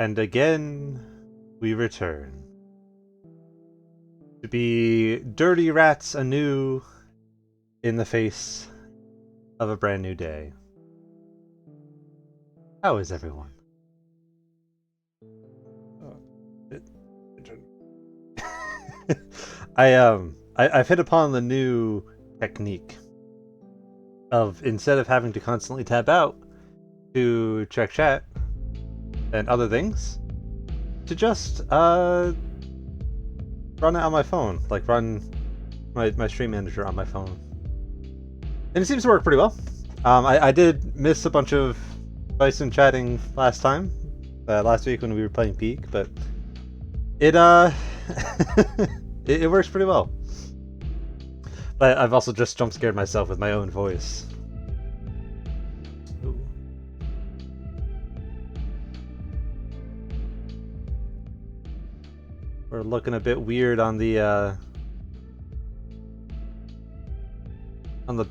And again, we return to be dirty rats anew in the face of a brand new day. How is everyone? Oh, it- I've hit upon the new technique of, instead of having to constantly tab out to check chat and other things, to just run it on my phone, like run my stream manager on my phone, and it seems to work pretty well. I did miss a bunch of Bison chatting last week when we were playing Peak, but it it works pretty well. But I've also just jump scared myself with my own voice. Ooh. We're looking a bit weird on the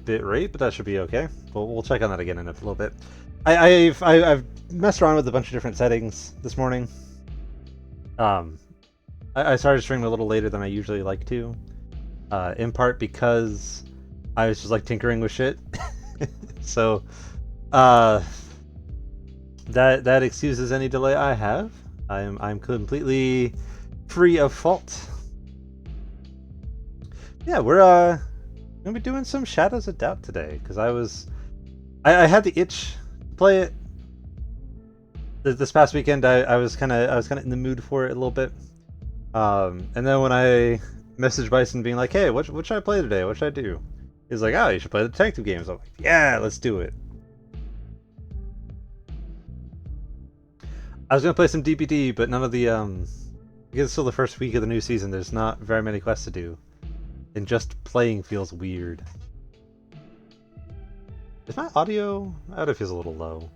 bit rate, but that should be okay. We'll check on that again in a little bit. I've messed around with a bunch of different settings this morning. I started streaming a little later than I usually like to, in part because I was just like tinkering with shit. So, that excuses any delay I have. I'm completely free of fault. Yeah, we're gonna be doing some Shadows of Doubt today because I had the itch to play it. This past weekend, I was kind of in the mood for it a little bit. And then when I messaged Bison being like, "Hey, what should I play today? What should I do?" He's like, "Oh, you should play the detective games." I'm like, "Yeah, let's do it." I was gonna play some DBD, but none of the because it's still the first week of the new season. There's not very many quests to do, and just playing feels weird. Is my audio? Audio feels a little low.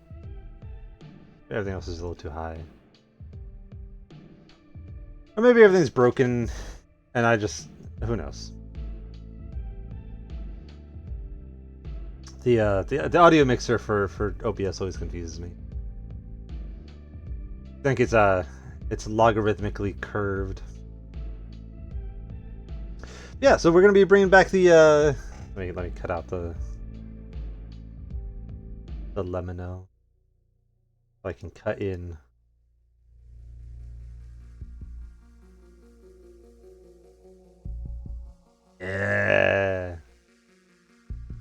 Everything else is a little too high. Or maybe everything's broken, and I just... who knows? The audio mixer for OBS always confuses me. I think it's logarithmically curved. Yeah, so we're gonna be bringing back the let me cut out the lemino so I can cut in. Yeah.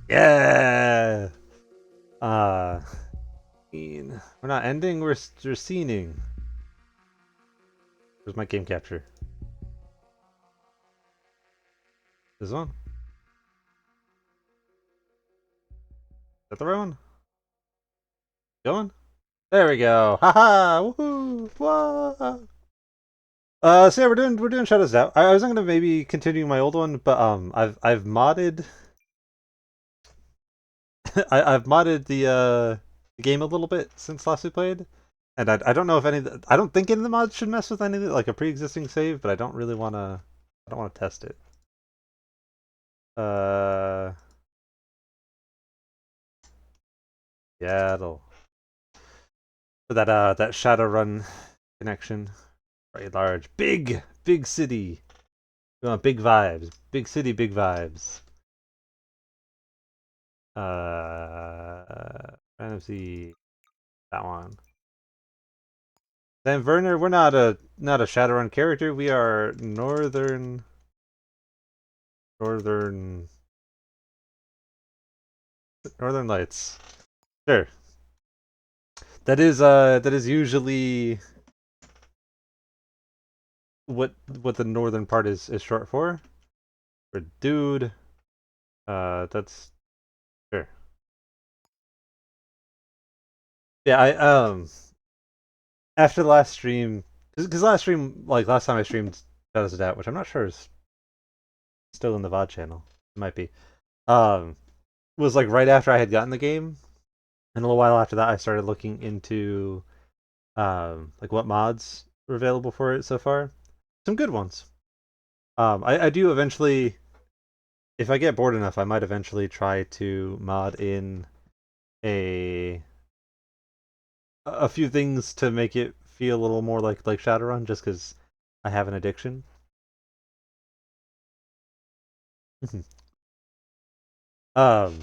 Yeah. We're not ending, we're scening. Where's my game capture? This one? Is that the right one? Going? There we go. Haha! Woohoo! Whoa! So yeah, we're doing Shadows Out. I was gonna maybe continue my old one, but I've modded I've modded the game a little bit since last we played, and I don't know if I don't think any of the mods should mess with any of it, like a pre-existing save, but I don't really wanna test it. Uh, yeah, it'll for that Shadowrun connection. Very large, big city. We want big vibes, big city, big vibes. Fantasy, that one. Then Werner, we're not a Shadowrun character. We are northern Northern Lights. Sure. That is usually what the northern part is short for. For dude. That's sure. Yeah, I after the last stream, because last stream, like last time I streamed Shadows of Doubt, which I'm not sure is still in the VOD channel. It might be. Um, was like right after I had gotten the game, and a little while after that, I started looking into like what mods were available for it so far. Some good ones. I do eventually, if I get bored enough, I might eventually try to mod in a few things to make it feel a little more like Shadowrun just because I have an addiction. um,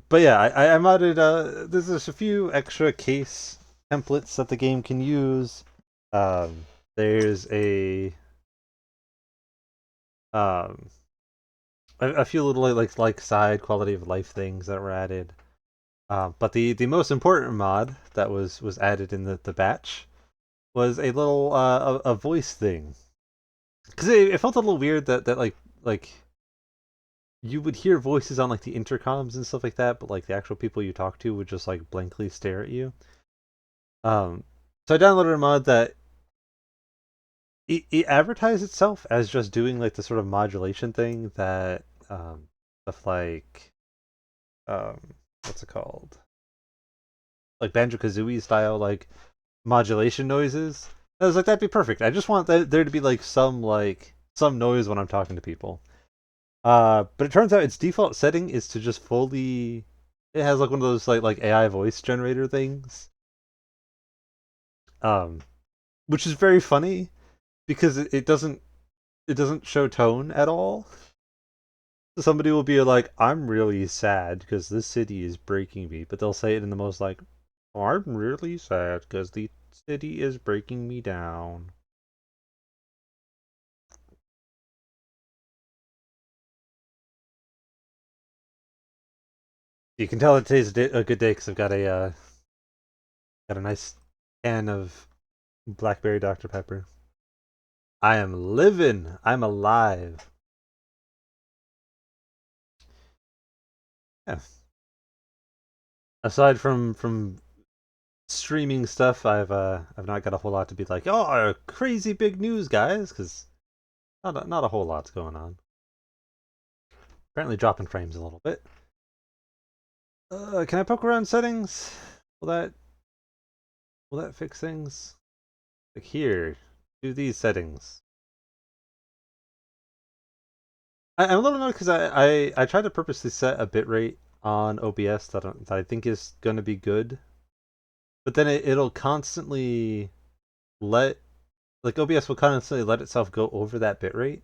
but yeah, I modded. There's just a few extra case templates that the game can use. Um, there's um a few little like side quality of life things that were added. But the most important mod that was added in the batch was a little a voice thing, because it felt a little weird that like you would hear voices on like the intercoms and stuff like that, but like the actual people you talk to would just like blankly stare at you. Um, so I downloaded a mod that it advertised itself as just doing like the sort of modulation thing that stuff like um what's it called, like Banjo Kazooie style like modulation noises. I was like, that'd be perfect. I just want there to be some noise when I'm talking to people. But it turns out its default setting is to just fully. It has like one of those like AI voice generator things. Um, which is very funny because it doesn't show tone at all. Somebody will be like, "I'm really sad because this city is breaking me," but they'll say it in the most like, "Oh, I'm really sad because the city is breaking me down." You can tell that today's a good day because I've got a nice can of blackberry Dr Pepper. I am living. I'm alive. Yeah. Aside from streaming stuff, I've not got a whole lot to be like, oh, crazy big news, guys, because not a whole lot's going on. Apparently dropping frames a little bit. Can I poke around settings? Will that will that fix things? Like here, do these settings. I'm a little annoyed because I tried to purposely set a bitrate on OBS that I think is going to be good, but then it'll constantly let like OBS will constantly let itself go over that bitrate.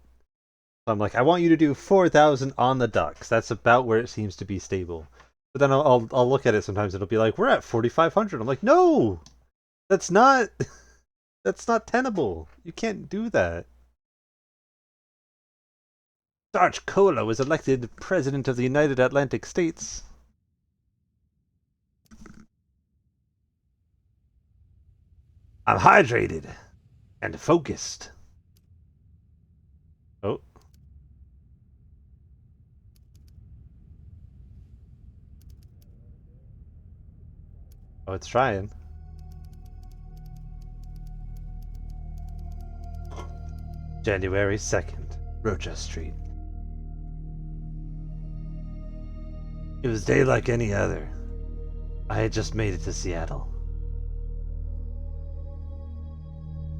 So I'm like, I want you to do 4,000 on the ducks. That's about where it seems to be stable. But then I'll look at it sometimes. It'll be like, we're at 4,500. I'm like, no, that's not that's not tenable. You can't do that. Sarge Cola was elected president of the United Atlantic States. I'm hydrated and focused. Oh, oh, it's trying. January 2nd, Rocha Street. It was day like any other. I had just made it to Seattle.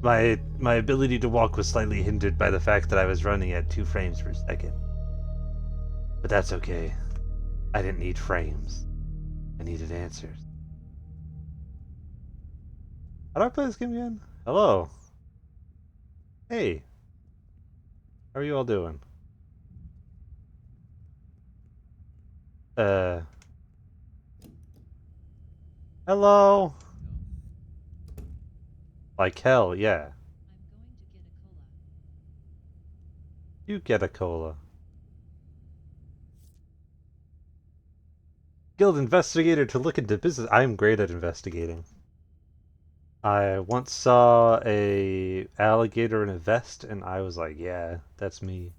My ability to walk was slightly hindered by the fact that I was running at 2 frames per second. But that's okay. I didn't need frames. I needed answers. How do I play this game again? Hello. Hey. How are you all doing? Uh. Hello. Like hell, yeah. You get a cola. Guild investigator to look into business. I'm great at investigating. I once saw a alligator in a vest, and I was like, "Yeah, that's me."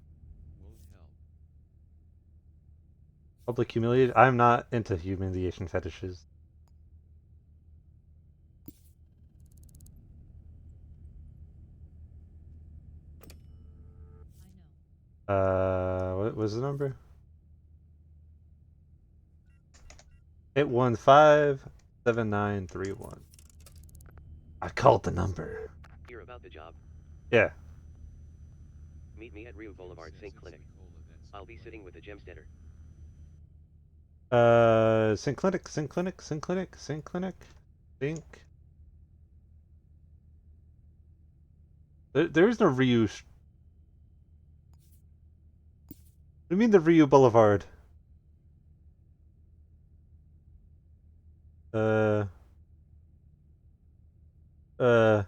Public humiliation. I'm not into humiliation fetishes. What was the number? 815-7931. I called the number. Hear about the job? Yeah. Meet me at Rio Boulevard, St. Clinic. I'll be sitting with the Gemsteader. Sync Clinic, Sync Clinic, Sync Clinic, Sync Clinic, Sync. There is no Ryu. What do you mean the Ryu Boulevard? Uh. Uh.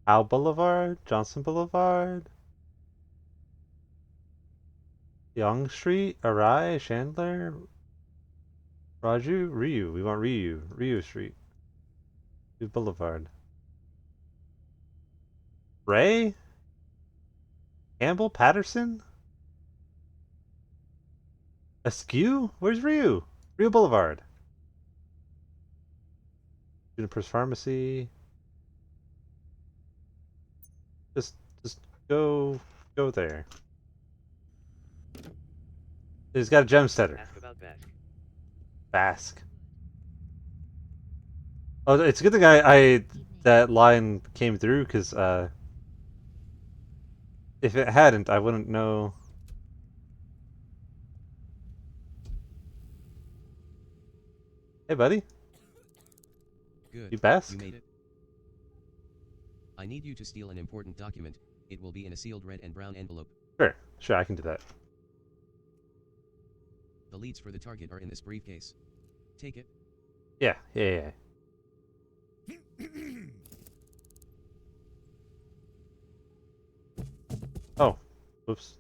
Al Boulevard? Johnson Boulevard? Yonge Street? Arai? Chandler? Raju? Ryu. We want Ryu. Ryu Street. Ryu Boulevard. Ray? Campbell? Patterson? Askew? Where's Ryu? Ryu Boulevard. Juniper's Pharmacy. Just go there. He's got a Gemsteader. Ask about Bask. Bask. Oh, it's a good thing I that line came through, because if it hadn't, I wouldn't know. Hey, buddy. Good. You Bask? You made it. I need you to steal an important document. It will be in a sealed red and brown envelope. Sure, I can do that. The leads for the target are in this briefcase. Take it. Yeah. Oh, whoops.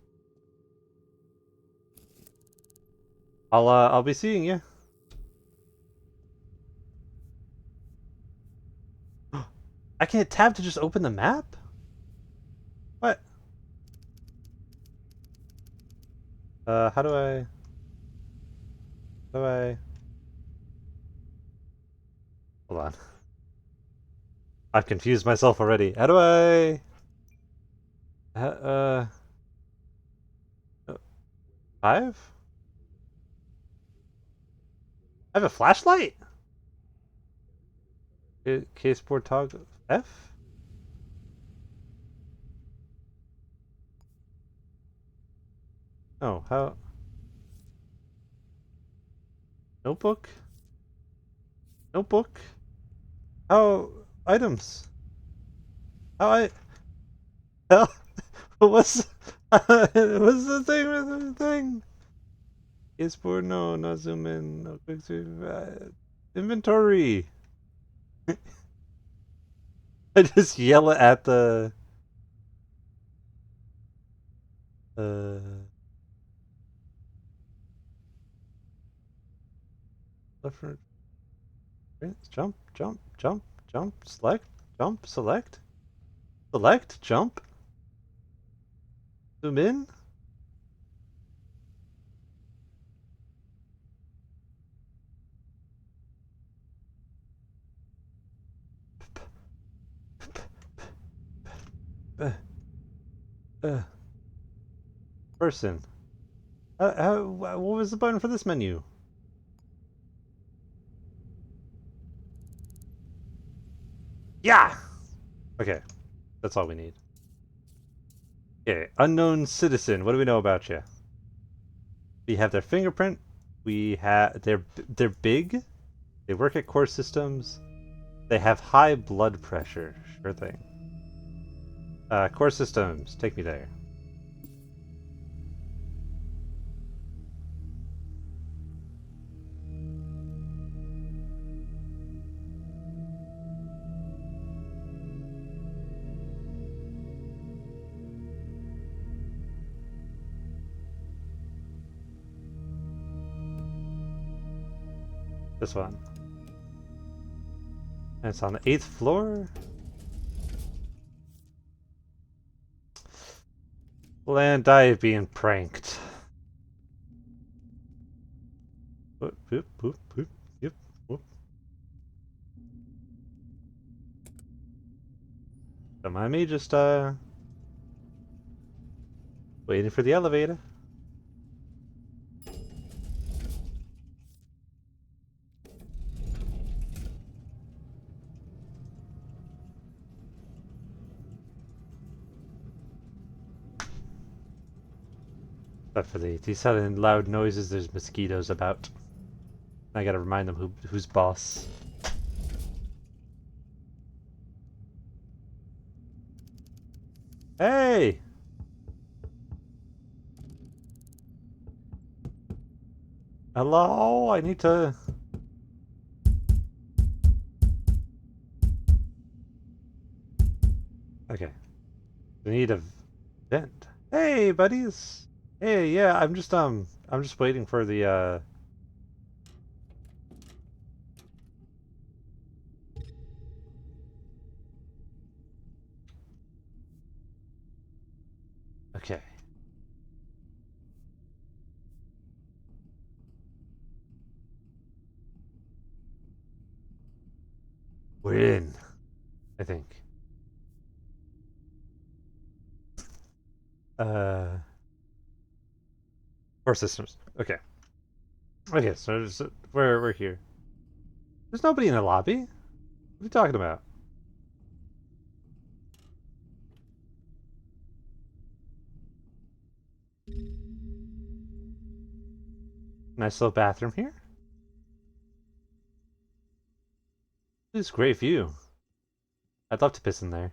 I'll be seeing you. I can't tab to just open the map? What? How do I... Hold on. I've confused myself already. How do I... 5? I have a flashlight? Caseboard toggle F? Oh, how... Notebook? How... Items? How I... Hell... What's... What's the thing with the thing? Caseboard, no, not zoom in, no quick zoom... inventory! I just yell it at the... Left, right, jump, select, jump, zoom in. Person. What was the button for this menu? Yeah! Okay, that's all we need. Okay, unknown citizen. What do we know about you? We have their fingerprint. We have they're big. They work at core systems. They have high blood pressure. Sure thing. Core systems. Take me there. This one. And it's on the 8th floor. Land dive being pranked. Whoop, whoop, whoop, whoop, yep, whoop. Don't mind me, just waiting for the elevator. But for these sudden loud noises, there's mosquitoes about. I gotta remind them who's boss. Hey! Hello? I need to... Okay. We need a vent. Hey, buddies! Hey, yeah, I'm just waiting for the, Okay. We're in, I think. Core systems. Okay. Okay, so we're here. There's nobody in the lobby. What are you talking about? Nice little bathroom here. This is a great view. I'd love to piss in there.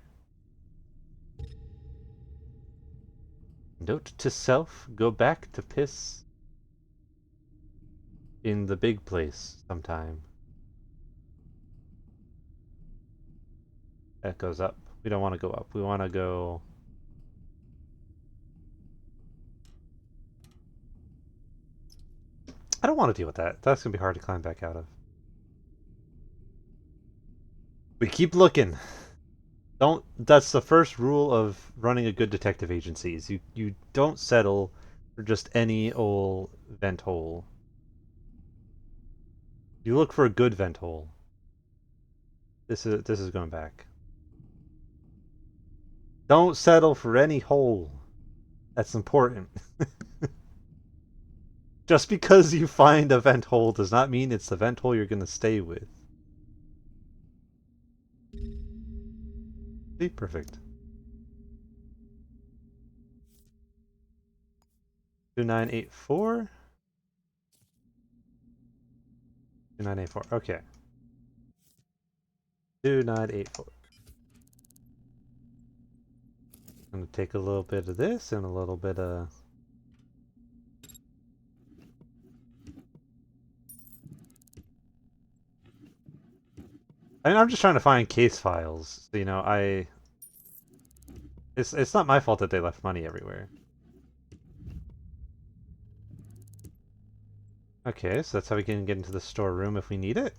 Note to self, go back to piss in the big place sometime. That goes up. We don't want to go up. We want to go... I don't want to deal with that. That's going to be hard to climb back out of. We keep looking. Don't. That's the first rule of running a good detective agency. Is you don't settle for just any old vent hole. You look for a good vent hole. This is going back. Don't settle for any hole. That's important. Just because you find a vent hole does not mean it's the vent hole you're going to stay with. See, perfect. 2984. 2984. Okay. 2984. I'm gonna take a little bit of this and a little bit of... I mean, I'm just trying to find case files. So, you know, It's not my fault that they left money everywhere. Okay, so that's how we can get into the storeroom if we need it.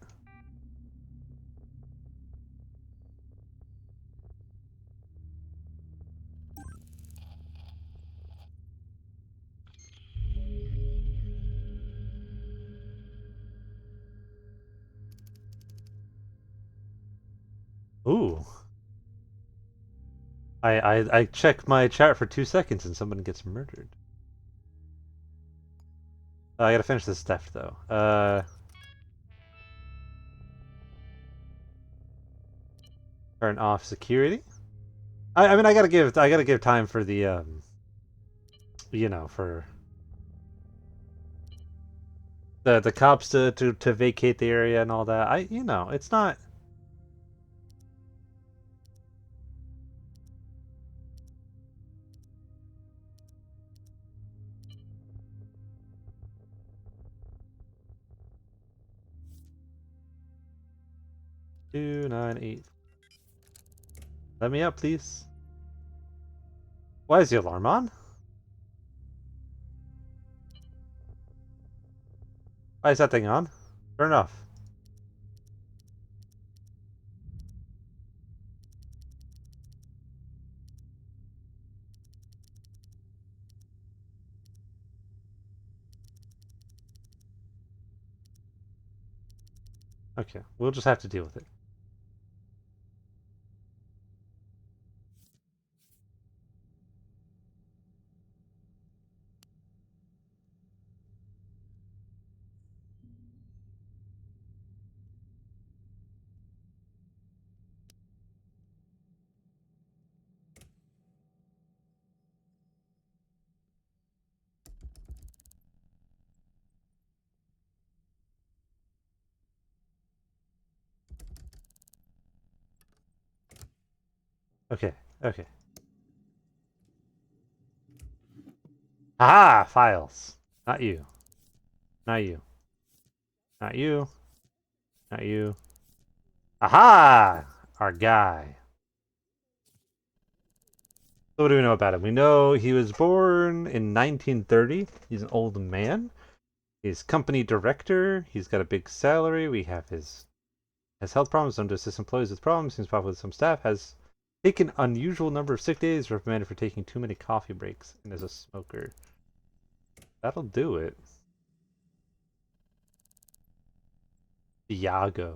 Ooh. I check my chat for 2 seconds and someone gets murdered. I gotta finish this theft though. Turn off security. I mean I gotta give time for the you know, for the cops to vacate the area and all that. You know, it's not... 298. Let me up, please. Why is the alarm on? Why is that thing on? Turn it off. Okay, we'll just have to deal with it. Okay, okay. Aha! Files. Not you. Not you. Not you. Not you. Aha! Our guy. So what do we know about him? We know he was born in 1930. He's an old man. He's company director. He's got a big salary. We have his has health problems. Some to assist employees with problems. Seems popular with some staff. Has taken unusual number of sick days. Reprimanded for taking too many coffee breaks. And is a smoker. That'll do it. Diago.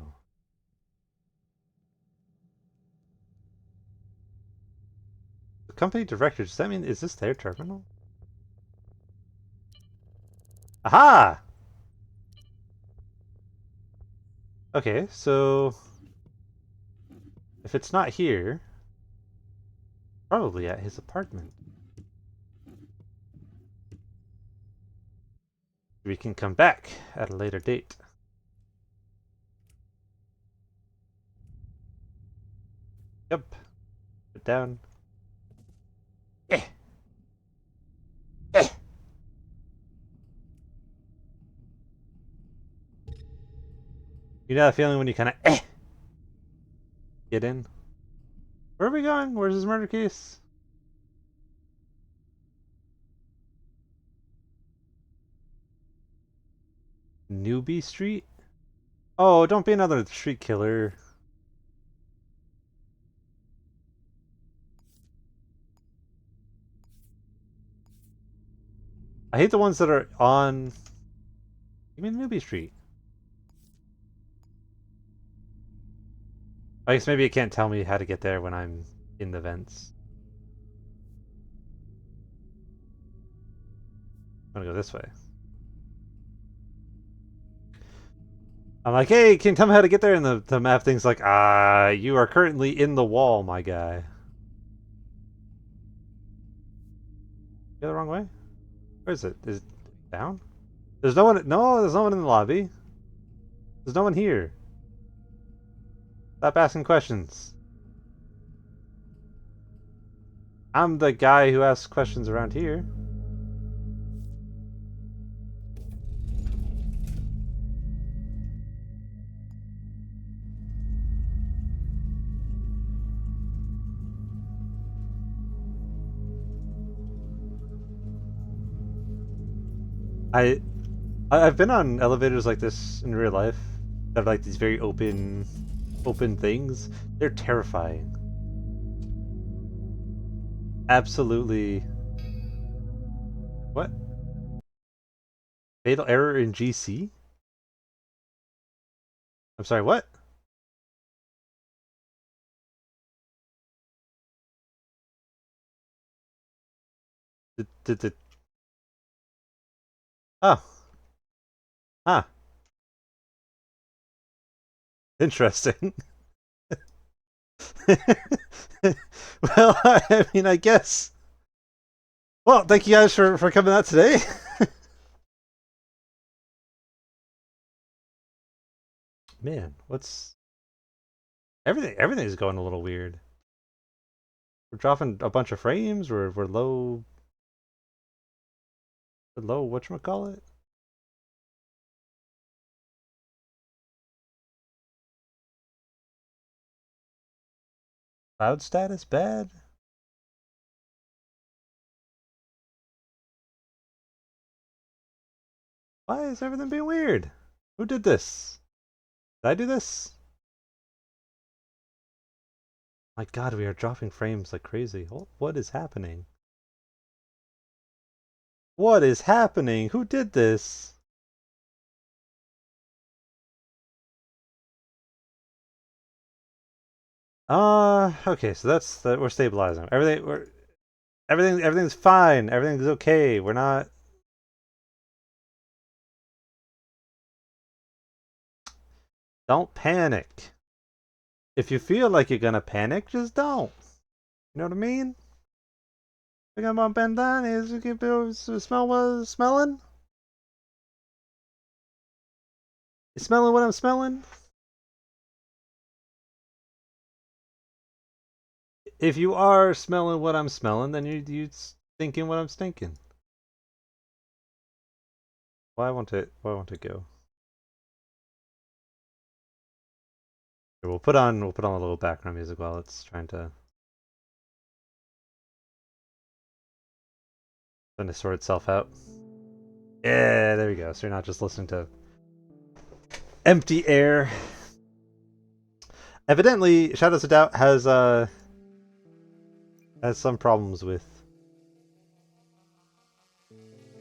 The company director. Does that mean is this their terminal? Aha! Okay, so if it's not here, probably at his apartment. We can come back at a later date. Yep. Put down. Eh. Eh. You know that feeling when you kind of get in? Where are we going? Where's his murder case? Newbie Street? Oh, don't be another street killer. I hate the ones that are on... You mean Newbie Street? I guess maybe it can't tell me how to get there when I'm in the vents. I'm gonna go this way. I'm like, hey, can you tell me how to get there? And the map thing's like, you are currently in the wall, my guy. Go the wrong way? Where is it? Is it down? There's no one. No, there's no one in the lobby. There's no one here. Stop asking questions. I'm the guy who asks questions around here. I've been on elevators like this in real life that have like these very open things. They're terrifying. Absolutely. What? Fatal error in GC? I'm sorry, what? Did the... Oh. Ah. Interesting. Well, I mean, I guess. Well, thank you guys for coming out today. Man, what's everything's going a little weird. We're dropping a bunch of frames, we're low whatchamacallit? Cloud status bad? Why is everything being weird? Who did this? Did I do this? My god, we are dropping frames like crazy. What is happening? What is happening? Who did this? Okay, so that's that we're stabilizing. Everything's fine. Everything's okay. We're not. Don't panic. If you feel like you're gonna panic, just don't. You know what I mean? Thinking about Ben Dunn is smell what smelling? You smelling what I'm smelling? If you are smelling what I'm smelling, then you thinking what I'm stinking. Why won't it go? Here, we'll put on a little background music while it's trying to sort itself out. Yeah, there we go. So you're not just listening to empty air. Evidently, Shadows of Doubt has some problems with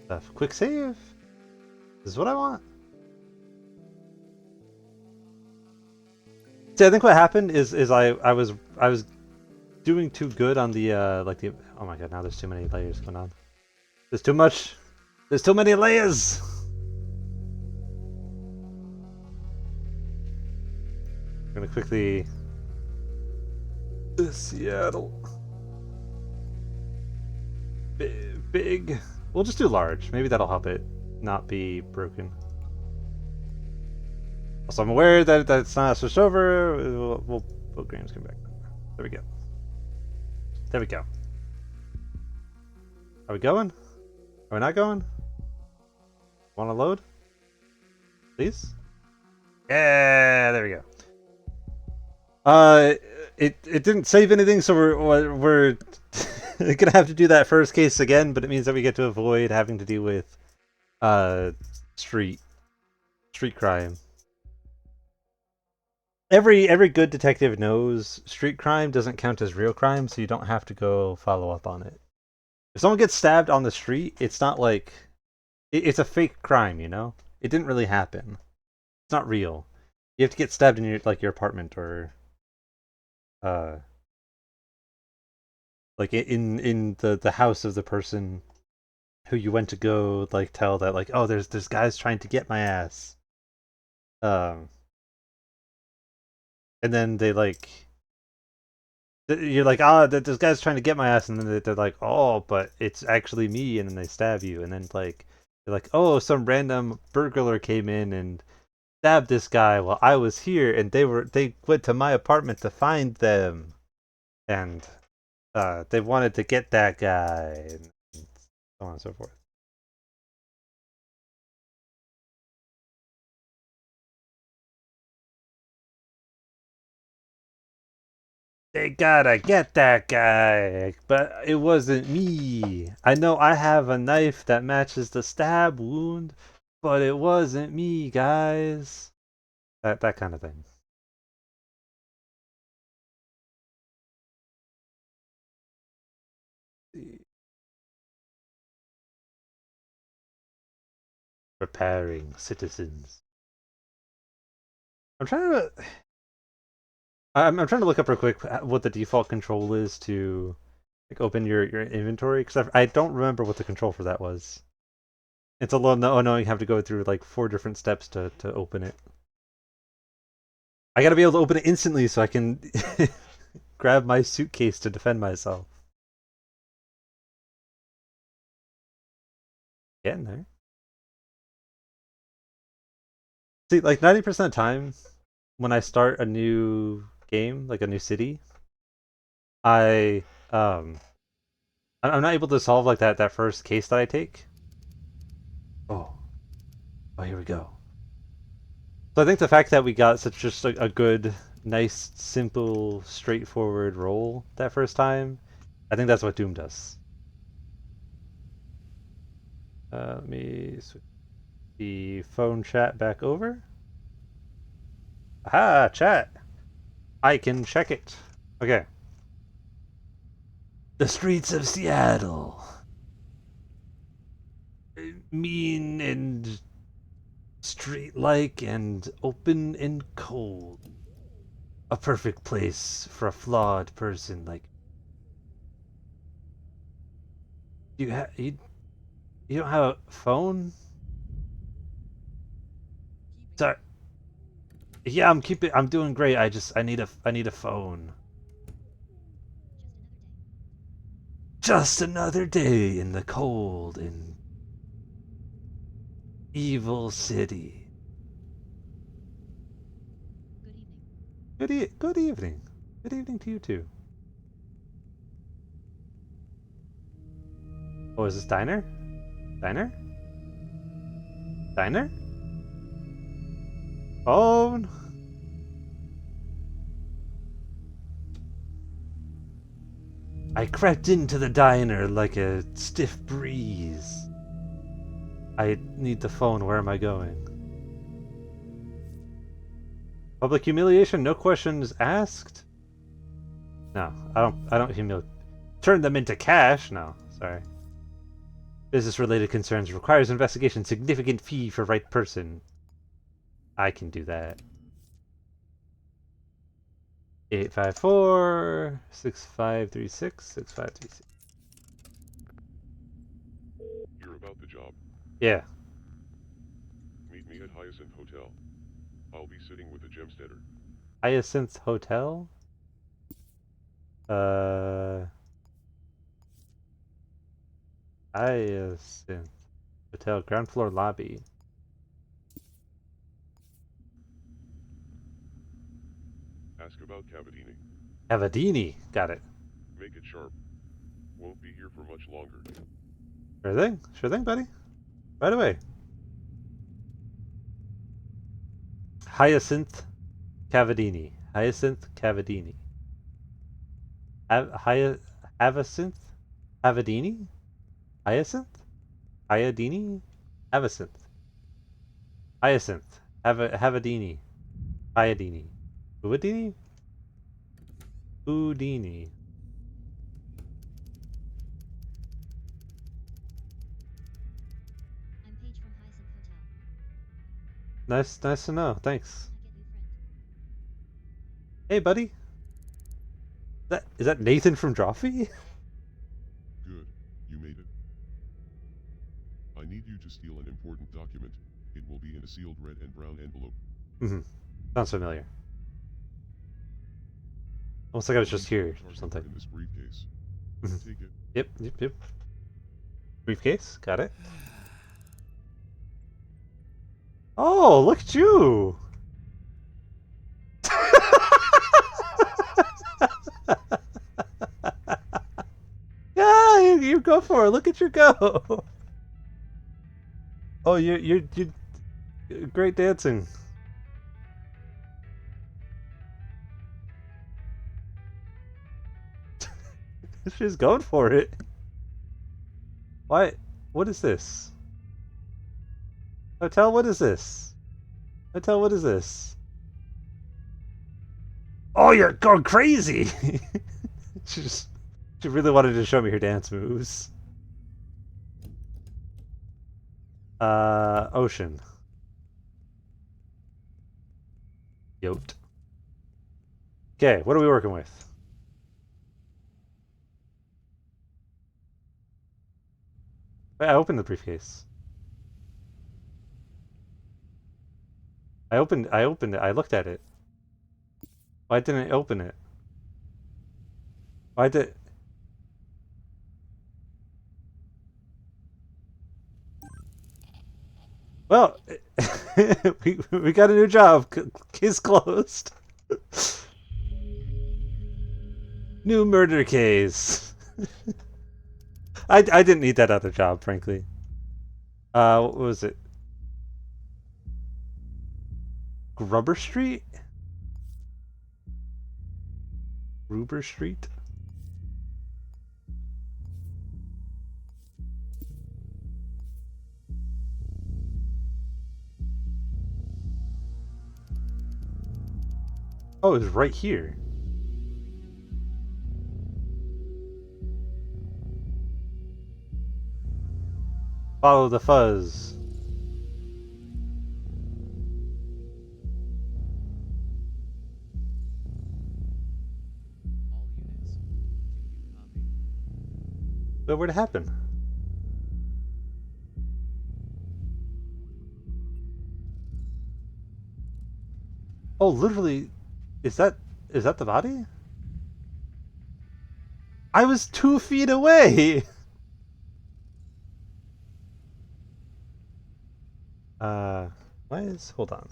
stuff. Quick save? This is what I want. See, I think what happened is I was doing too good on the like the oh my god, now there's too many layers going on. There's too much. There's too many layers. I'm gonna quickly Seattle. Big. We'll just do large. Maybe that'll help it not be broken. Also, I'm aware that it's not switched over. We'll grams come back. There we go. There we go. Are we going? Are we not going? Want to load? Please? Yeah, there we go. It didn't save anything, so we're gonna have to do that first case again, but it means that we get to avoid having to deal with street crime. Every good detective knows street crime doesn't count as real crime, so you don't have to go follow up on it. If someone gets stabbed on the street, it's not like it's a fake crime, you know? It didn't really happen. It's not real. You have to get stabbed in your apartment or like in the house of the person who you went to go like tell that like, oh, there's guys trying to get my ass. And then they like you're like, this guy's trying to get my ass, and then they're like, oh, but it's actually me, and then they stab you, and then like they're like, oh, some random burglar came in and stabbed this guy while I was here, and they went to my apartment to find them, and they wanted to get that guy, and so on and so forth. They gotta get that guy, but it wasn't me. I know I have a knife that matches the stab wound, but it wasn't me, guys. That kind of thing. Preparing citizens. I'm trying to. I'm trying to look up real quick what the default control is to like open your inventory, because I don't remember what the control for that was. It's a little annoying. You have to go through like 4 different steps to open it. I gotta be able to open it instantly so I can grab my suitcase to defend myself. Getting there. See, like 90% of the time when I start a new game, like a new city, I'm not able to solve like that first case that I take. Oh, here we go. So I think the fact that we got such just a good, nice, simple, straightforward roll that first time, I think that's what doomed us. Let me switch the phone chat back over. Aha, chat. I can check it. Okay. The streets of Seattle. Mean and street-like and open and cold. A perfect place for a flawed person like you. You don't have a phone? Sorry. Yeah, I'm doing great. I need a phone. Just another day in the cold and evil city. Good evening. Good evening to you too. Oh, is this diner? Diner? Diner? Phone? I crept into the diner like a stiff breeze. I need the phone. Where am I going? Public humiliation? No questions asked? No, I don't humiliate. Turn them into cash? No, sorry. Business-related concerns requires investigation. Significant fee for right person. I can do that. 854-6536-6536. You're about the job. Yeah. Meet me at Hyacinth Hotel. I'll be sitting with the Gemsteader. Hyacinth Hotel? Hyacinth Hotel, ground floor lobby. Ask about Cavadini. Cavadini. Got it. Make it sharp. Won't be here for much longer. Sure thing. Sure thing, buddy. Right away. Hyacinth Cavadini. Hyacinth Cavadini. Hyacinth? Havadini? Hyacinth? Hyadini? Hyacinth. Hyacinth. Havadini. Hyadini. Houdini? Houdini. I'm Paige from Hyacinth Hotel. Nice to know. Thanks. Can I get you a friend? Hey, buddy. Is that Nathan from Drawfee? Good, you made it. I need you to steal an important document. It will be in a sealed red and brown envelope. Sounds familiar. Almost like I was just here or Target something. In this briefcase. Mhm. Take it. Yep. Briefcase? Got it. Oh, look at you! Yeah, you go for it. Look at you go. Oh, you're great dancing. She's going for it. Why? What is this? Hotel, what is this? Hotel, what is this? Oh, you're going crazy! She really wanted to show me her dance moves. Ocean. Yote. Okay, what are we working with? Wait, I opened the briefcase. I opened it. I looked at it. Why didn't it open it? Why did... Well, we got a new job. Case closed. New murder case. I didn't need that other job, frankly. What was it? Grubber Street? Gruber Street? Oh, it's right here. Follow the fuzz. All units. Do you copy? But where'd it happen? Oh, literally, is that the body? I was 2 feet away. Hold on.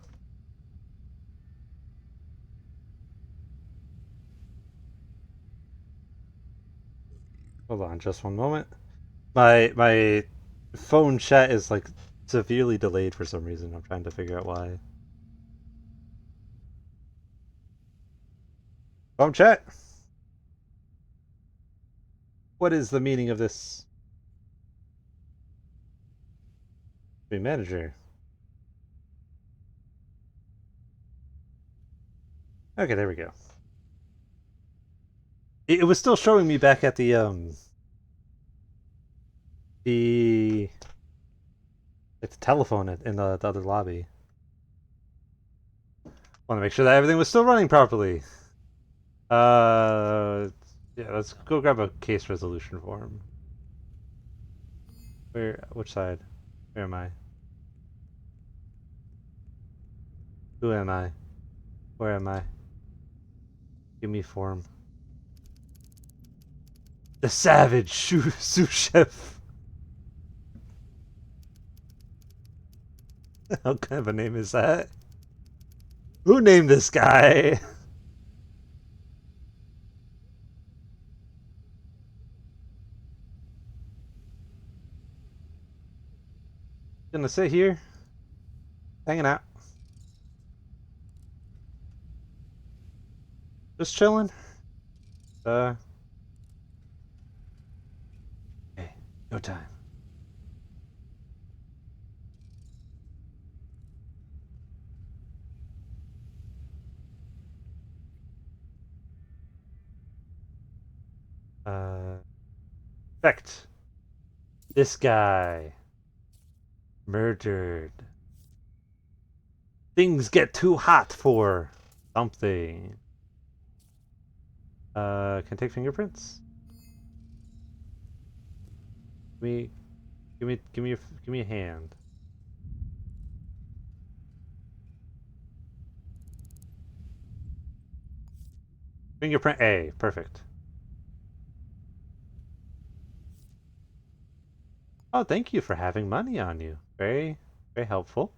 Hold on, just one moment. My phone chat is like severely delayed for some reason. I'm trying to figure out why. Chat. What is the meaning of this? Stream manager. Okay, there we go. It was still showing me back at the telephone in the other lobby. Want to make sure that everything was still running properly. Yeah, let's go grab a case resolution form. Which side? Where am I? Who am I? Where am I? Give me form. The Savage Sous Chef. What kind of a name is that? Who named this guy? Gonna sit here, hanging out, just chilling. Hey, no time. Effect. This guy. Murdered. Things get too hot for something. Can take fingerprints? Give me a hand. Fingerprint A, perfect. Oh, thank you for having money on you. Very, very helpful.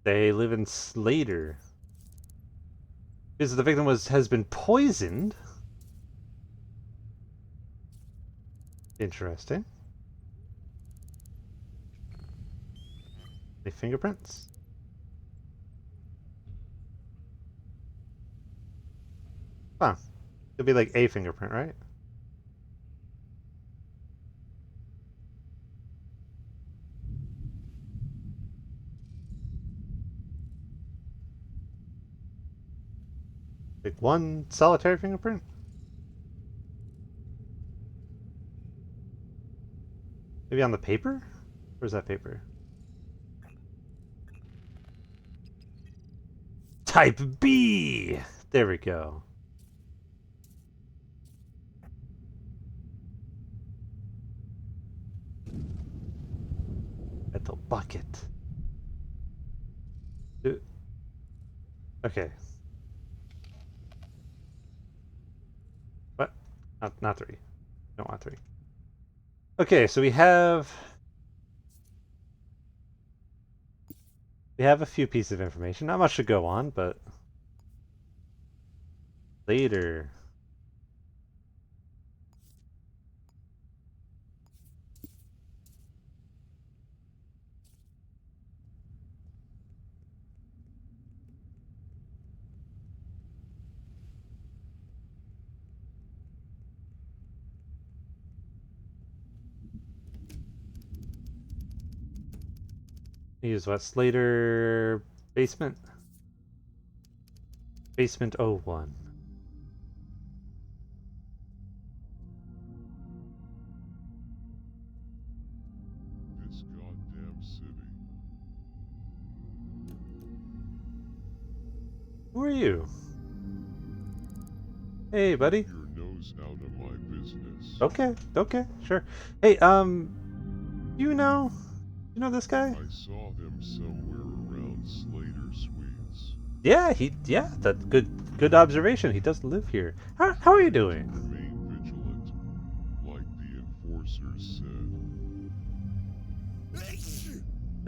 They live in Slater. Because the victim has been poisoned. Interesting. Any fingerprints? Huh. It'll be like a fingerprint, right? Like one solitary fingerprint? Maybe on the paper? Where's that paper? Type B! There we go. Metal bucket. Okay. What? Not 3. Don't want 3. Okay, so we have a few pieces of information. Not much to go on, but later. Use what? Slater basement? Basement 01. This goddamn city. Who are you? Hey, buddy. Your nose out of my business. Okay, sure. Hey, you know this guy? I saw him somewhere around Slater Suites. Yeah, that's good observation. He doesn't live here. How are you doing? Remain vigilant, like the enforcers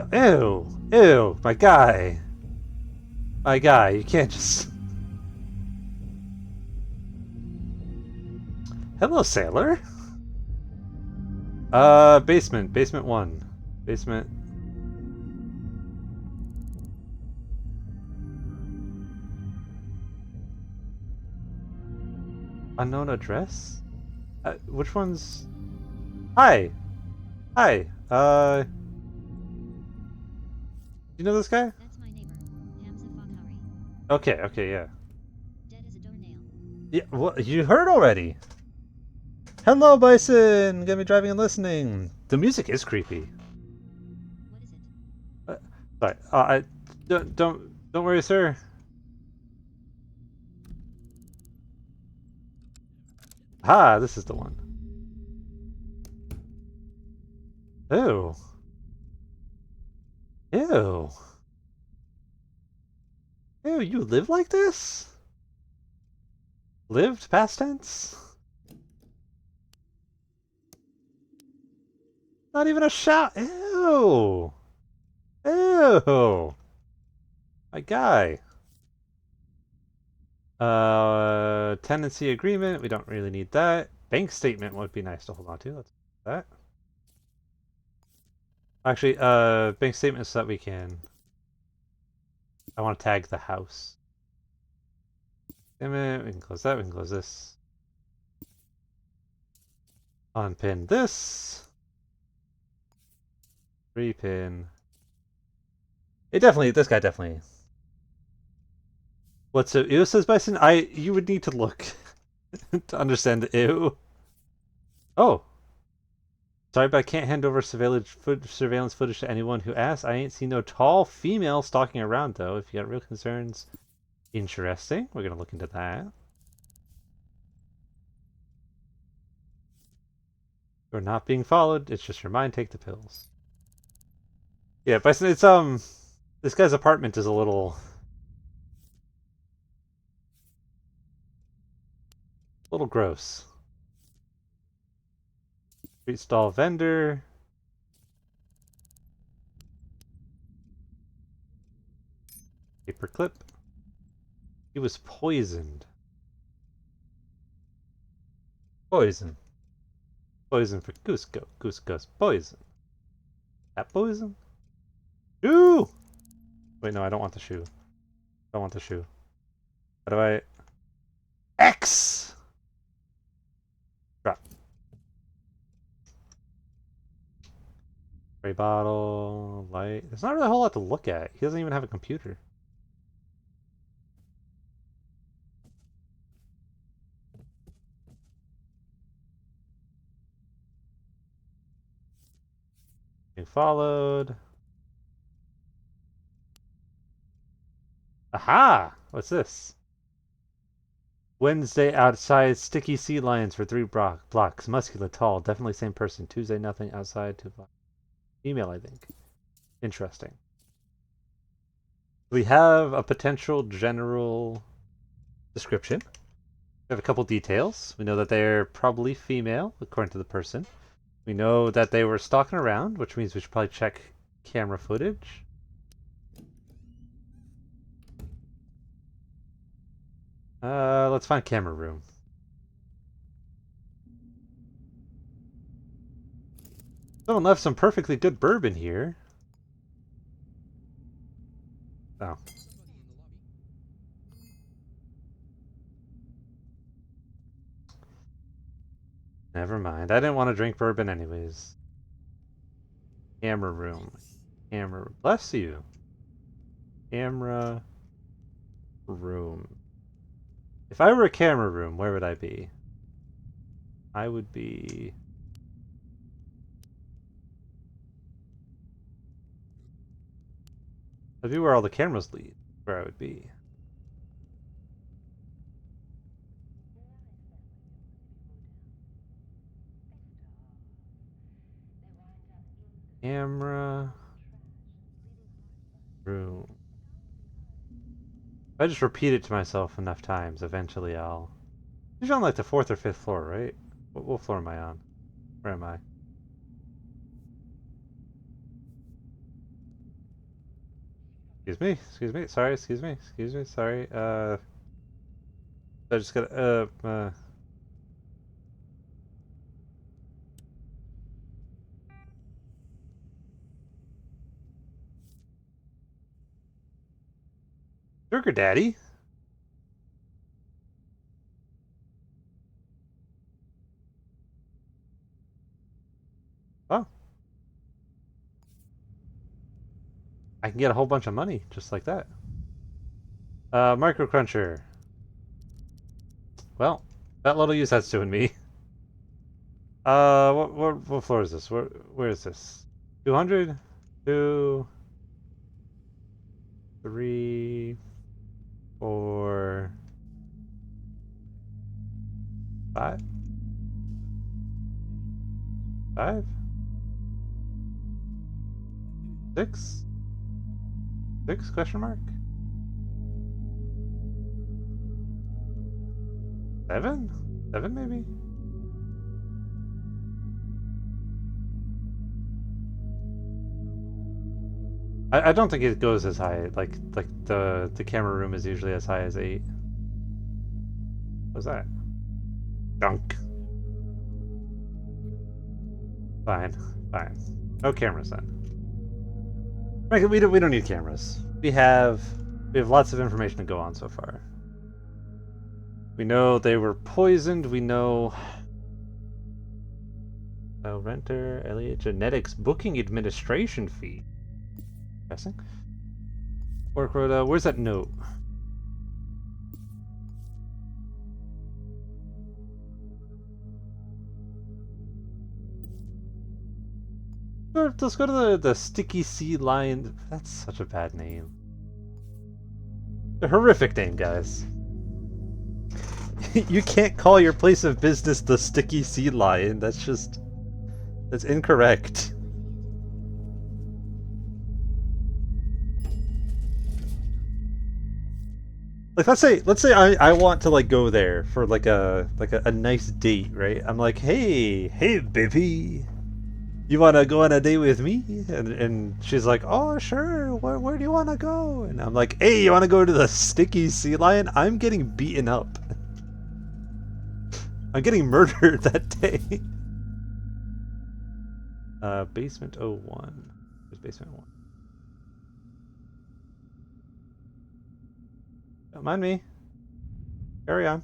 said. Ew, my guy, you can't just... Hello, sailor. Basement. Basement 1. Basement. Unknown address? Which one's... Hi! Hi! You know this guy? That's my neighbor, Hamza Fakhari. Okay, yeah. Dead as a doornail. Yeah, well, you heard already! Hello, Bison! Gonna be driving and listening! The music is creepy. What is it? Sorry, don't worry, sir. Ah, this is the one. Ew. Ew. Ew, you live like this? Lived past tense? Not even a shout. Ew. Ew. My guy. Tenancy agreement. We don't really need that. Bank statement would be nice to hold on to. Let's do that. Actually, bank statement so that we can... I want to tag the house. Damn it, we can close that, we can close this. Unpin this. Repin. This guy definitely. What's it? Ew, says Bison? You would need to look to understand the ew. Oh. Sorry, but I can't hand over surveillance footage to anyone who asks. I ain't seen no tall female stalking around, though. If you got real concerns, interesting. We're gonna look into that. You're not being followed. It's just your mind. Take the pills. Yeah, but it's this guy's apartment is a little gross. Street stall vendor. Paperclip. He was poisoned. Poison. Poison for Cusco. Cusco's poison. That poison? Shoe! Wait, no, I don't want the shoe. I don't want the shoe. How do I... X! Drop. Spray bottle, light. There's not really a whole lot to look at. He doesn't even have a computer. Being followed. Aha! What's this? Wednesday outside, sticky sea lions for 3 blocks. Muscular, tall, definitely same person. Tuesday, nothing outside, 2 blocks. Female, I think. Interesting. We have a potential general description. We have a couple details. We know that they're probably female, according to the person. We know that they were stalking around, which means we should probably check camera footage. Let's find camera room. Someone left some perfectly good bourbon here. Oh. Never mind. I didn't want to drink bourbon anyways. Camera room. Camera. Bless you. Camera room. If I were a camera room, where would I be? I would be... I'd be where all the cameras lead. Where I would be. Camera room. If I just repeat it to myself enough times, eventually I'll... Usually on like the 4th or 5th floor, right? What floor am I on? Where am I? Excuse me, sorry, excuse me, sorry, I just gotta, Sugar Daddy? Oh. I can get a whole bunch of money just like that. Micro Cruncher. Well, that little use that's doing me. What floor is this? Where is this? 200? 2, 3, 4, 5? 5? 6? 6 question mark? 7? 7 maybe? I don't think it goes as high. Like the camera room is usually as high as 8. What's that? Junk. Fine, fine. No cameras then. We don't need cameras. We have lots of information to go on so far. We know they were poisoned. We know. Renter, Elliot, genetics, booking administration fee. Interesting. Work quota. Where's that note? Let's go to the Sticky Sea Lion. That's such a bad name. A horrific name, guys. You can't call your place of business the Sticky Sea Lion. That's incorrect. Like let's say I want to like go there for like a nice date, right? I'm like, hey baby, you wanna go on a date with me? And she's like, oh sure, where do you wanna go? And I'm like, hey, you wanna go to the Sticky Sea Lion? I'm getting beaten up. I'm getting murdered that day. Basement 01. Where's basement 1? Don't mind me. Carry on.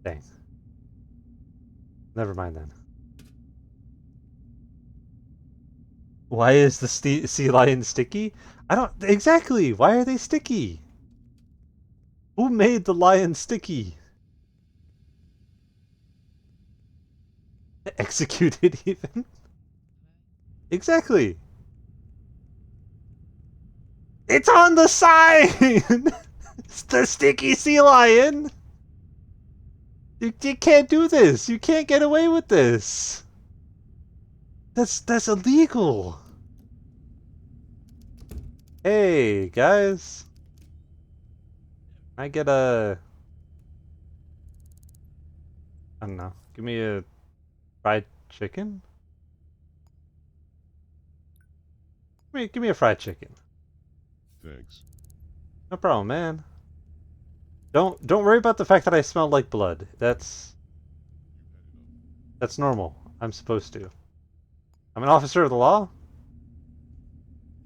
Dang. Never mind then. Why is the sea lion sticky? I don't... Exactly! Why are they sticky? Who made the lion sticky? Executed even? Exactly! It's on the sign! It's the Sticky Sea Lion! You can't do this! You can't get away with this! That's illegal! Hey, guys! I get a... I don't know. Give me a fried chicken? Give me a fried chicken. Thanks. No problem, man. Don't worry about the fact that I smell like blood. That's normal. I'm supposed to. I'm an officer of the law.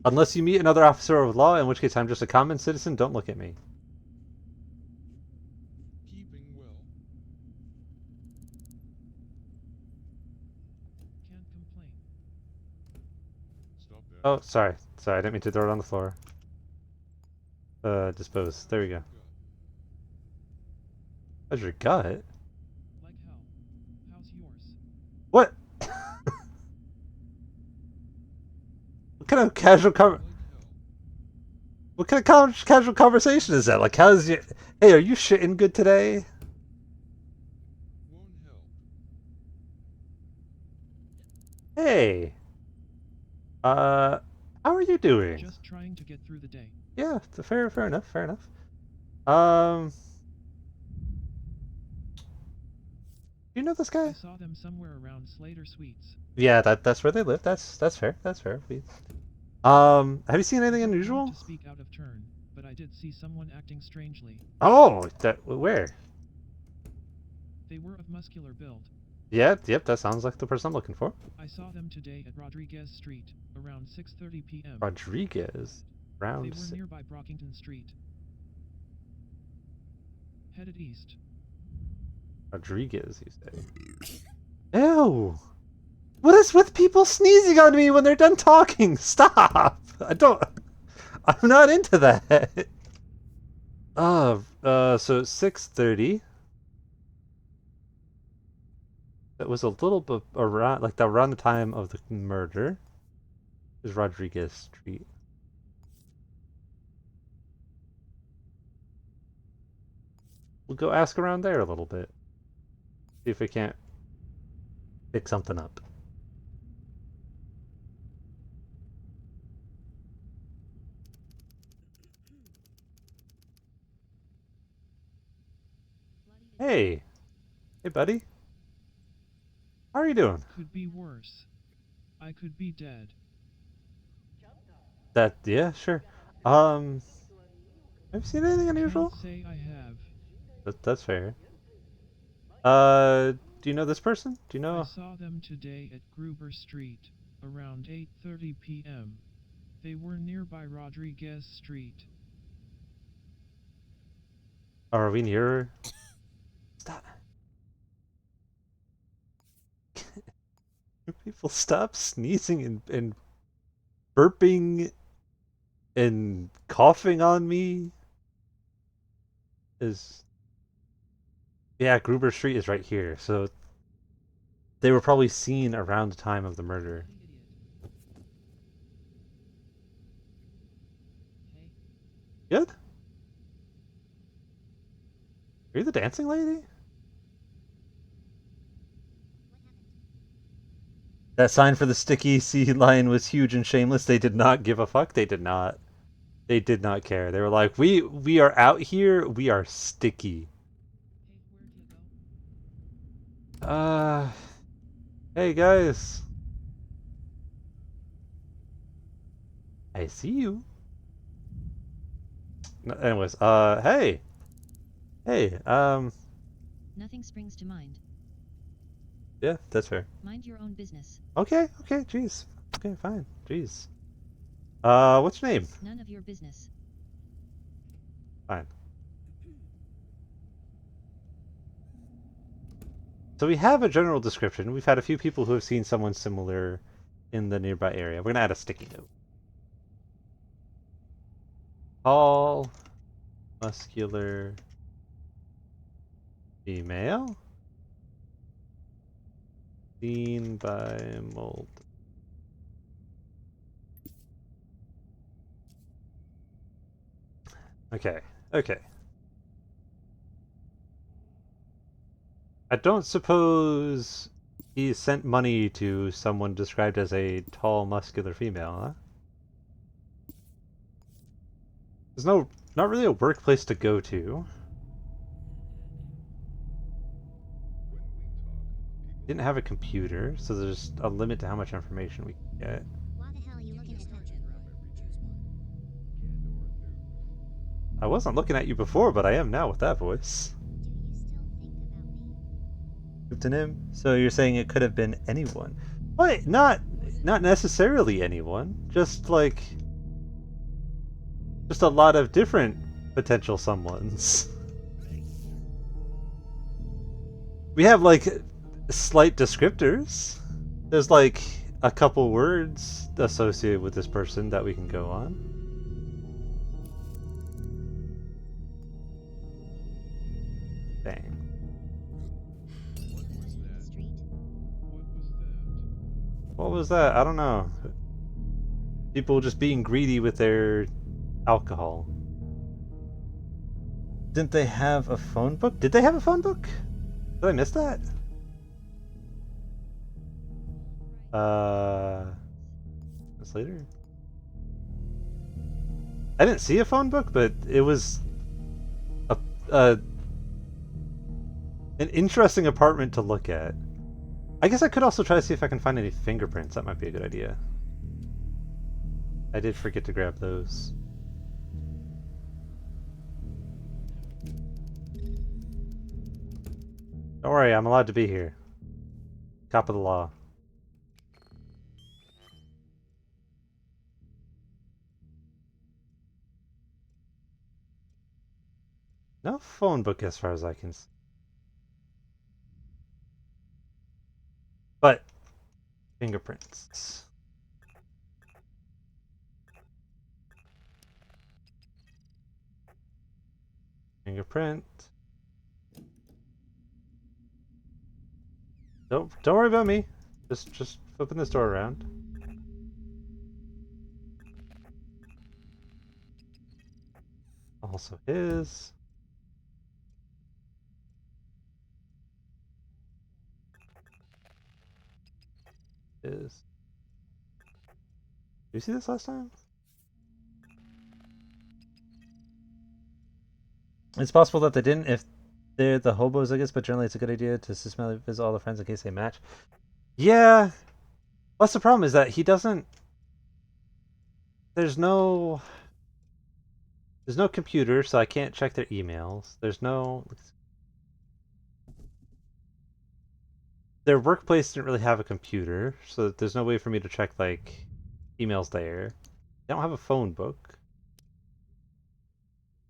Unless you meet another officer of the law, in which case I'm just a common citizen, don't look at me. Keeping well. Can't complain. Stop that. Oh, sorry. Sorry, I didn't mean to throw it on the floor. Dispose. There we go. How's your gut? Like hell. How's yours? What? What kind of casual Like hell. What kind of casual conversation is that? Like, how's your... Hey, are you shitting good today? Won't help. Hey. How are you doing? Just trying to get through the day. Yeah, fair enough, fair enough. Do you know this I guy? saw them somewhere around Slater Suites. Yeah, that's where they live. That's fair. That's fair. Have you seen anything Not unusual? to speak out of turn, but I did see someone acting strangely. Oh, where? They were of muscular build. Yep, that sounds like the person I'm looking for. I saw them today at Rodriguez Street, around 6:30 p.m. Rodriguez. They Round were six. nearby Brockington Street. Headed east. Rodriguez, you say? Ew! What is with people sneezing on me when they're done talking? Stop! I'm not into that. So 6:30. That was a little bit around the time of the murder. Is Rodriguez Street. We'll go ask around there a little bit. See if we can't pick something up. Hey! Hey, buddy. How are you doing? Could be worse. I could be dead. Yeah, sure. Have you seen anything unusual? Can't say I have. That's fair. Do you know this person? Do you know? I saw them today at Gruber Street, around 8:30 p.m. They were nearby Rodriguez Street. Are we near? Stop. People stop sneezing and burping and coughing on me. Yeah, Gruber Street is right here, so they were probably seen around the time of the murder. Good? Are you the dancing lady? That sign for the sticky sea lion was huge and shameless. They did not give a fuck. They did not. They did not care. They were like, we are out here. We are sticky. Hey guys. I see you. Anyways, hey. Hey, Nothing springs to mind. yeah, that's fair. Mind your own business. Okay, jeez. Okay, fine, jeez. What's your name? None of your business. Fine. So we have a general description. We've had a few people who have seen someone similar in the nearby area. We're gonna add a sticky note. Tall, muscular, female, seen by mold. Okay. I don't suppose he sent money to someone described as a tall, muscular female, huh? There's not really a workplace to go to. Didn't have a computer, so there's a limit to how much information we can get. Why the hell are you looking at her? I wasn't looking at you before, but I am now with that voice. Do you still think about me? Captain him. So you're saying it could have been anyone? Wait, not necessarily anyone. Just a lot of different potential someones. We have slight descriptors. There's a couple words associated with this person that we can go on. Dang. Street. What was that? What was that? I don't know. People just being greedy with their alcohol. Didn't they have a phone book? Did they have a phone book? Did I miss that? That's later. I didn't see a phone book, but it was an interesting apartment to look at. I guess I could also try to see if I can find any fingerprints. That might be a good idea. I did forget to grab those. Don't worry, I'm allowed to be here. Cop of the law. No phone book as far as I can see. But fingerprints. Fingerprint. Don't worry about me. Just flipping this door around. Also his. His. Did you see this last time? It's possible that they didn't if they're the hobos, I guess, but generally it's a good idea to systematically visit all the friends in case they match. Yeah. What's the problem is that he doesn't... There's no computer, so I can't check their emails. There's no... Their workplace didn't really have a computer, so there's no way for me to check, like, emails there. They don't have a phone book.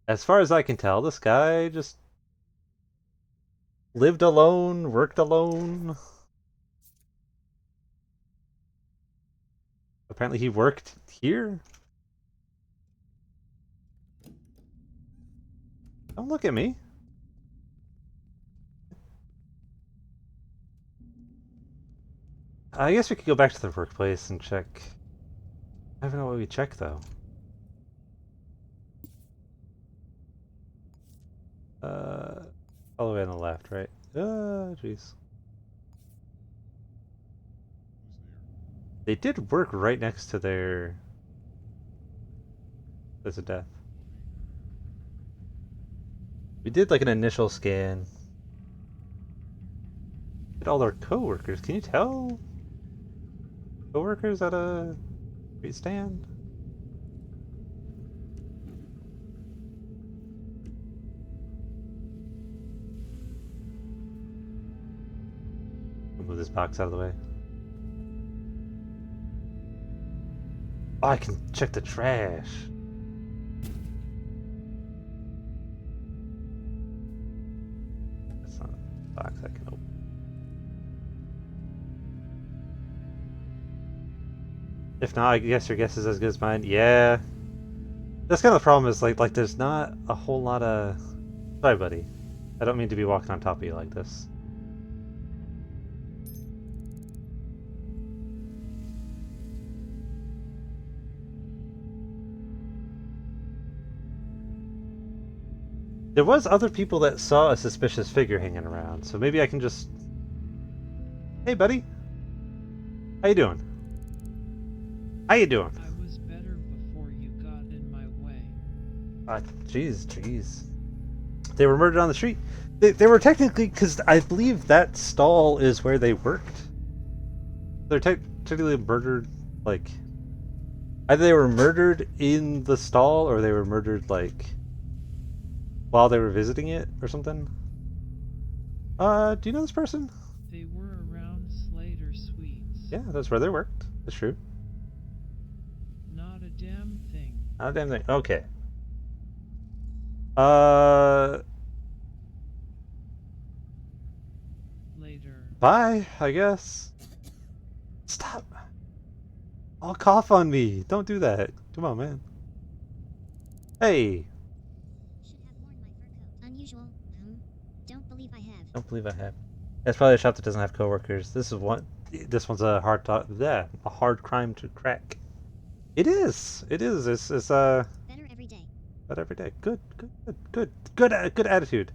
As far as I can tell, this guy just lived alone, worked alone. Apparently he worked here. Don't look at me. I guess we could go back to the workplace and check. I don't know what we check though. All the way on the left, right? Jeez. Who's there? They did work right next to their... There's a death. We did like an initial scan. Did all their coworkers? Can you tell? Coworkers at a street stand? Move this box out of the way. Oh, I can check the trash. That's not a box I can open. If not, I guess your guess is as good as mine. Yeah. That's kind of the problem is like there's not a whole lot of... Sorry, buddy. I don't mean to be walking on top of you like this. There was other people that saw a suspicious figure hanging around, so maybe I can just... Hey, buddy. How you doing? How you doing? I was better before you got in my way. Jeez. They were murdered on the street. They were technically, because I believe that stall is where they worked. They're technically murdered, like... Either they were murdered in the stall, or they were murdered, like... while they were visiting it, or something. Do you know this person? They were around Slater Suites. Yeah, that's where they worked. That's true. Not a damn thing. Not a damn thing. Okay. Later. Bye, I guess. Stop. I'll cough on me. Don't do that. Come on, man. Hey. Should have worn my fur coat. Unusual. Don't believe I have. Don't believe I have. That's probably a shop that doesn't have coworkers. This is one. This one's a a hard crime to crack. It is. It is. It's Better every day. but every day. Good attitude.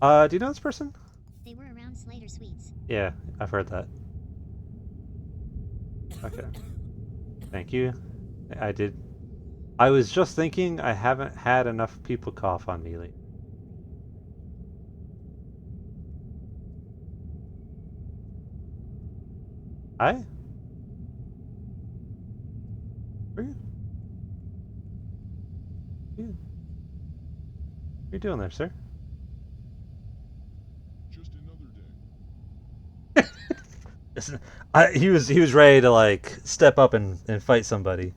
Do you know this person? They were around Slater Suites. Yeah, I've heard that. Okay. Thank you. I did. I was just thinking I haven't had enough people cough on me lately. Hi? Where are you? What are you doing there, sir? Just another He was ready to like step up and fight somebody.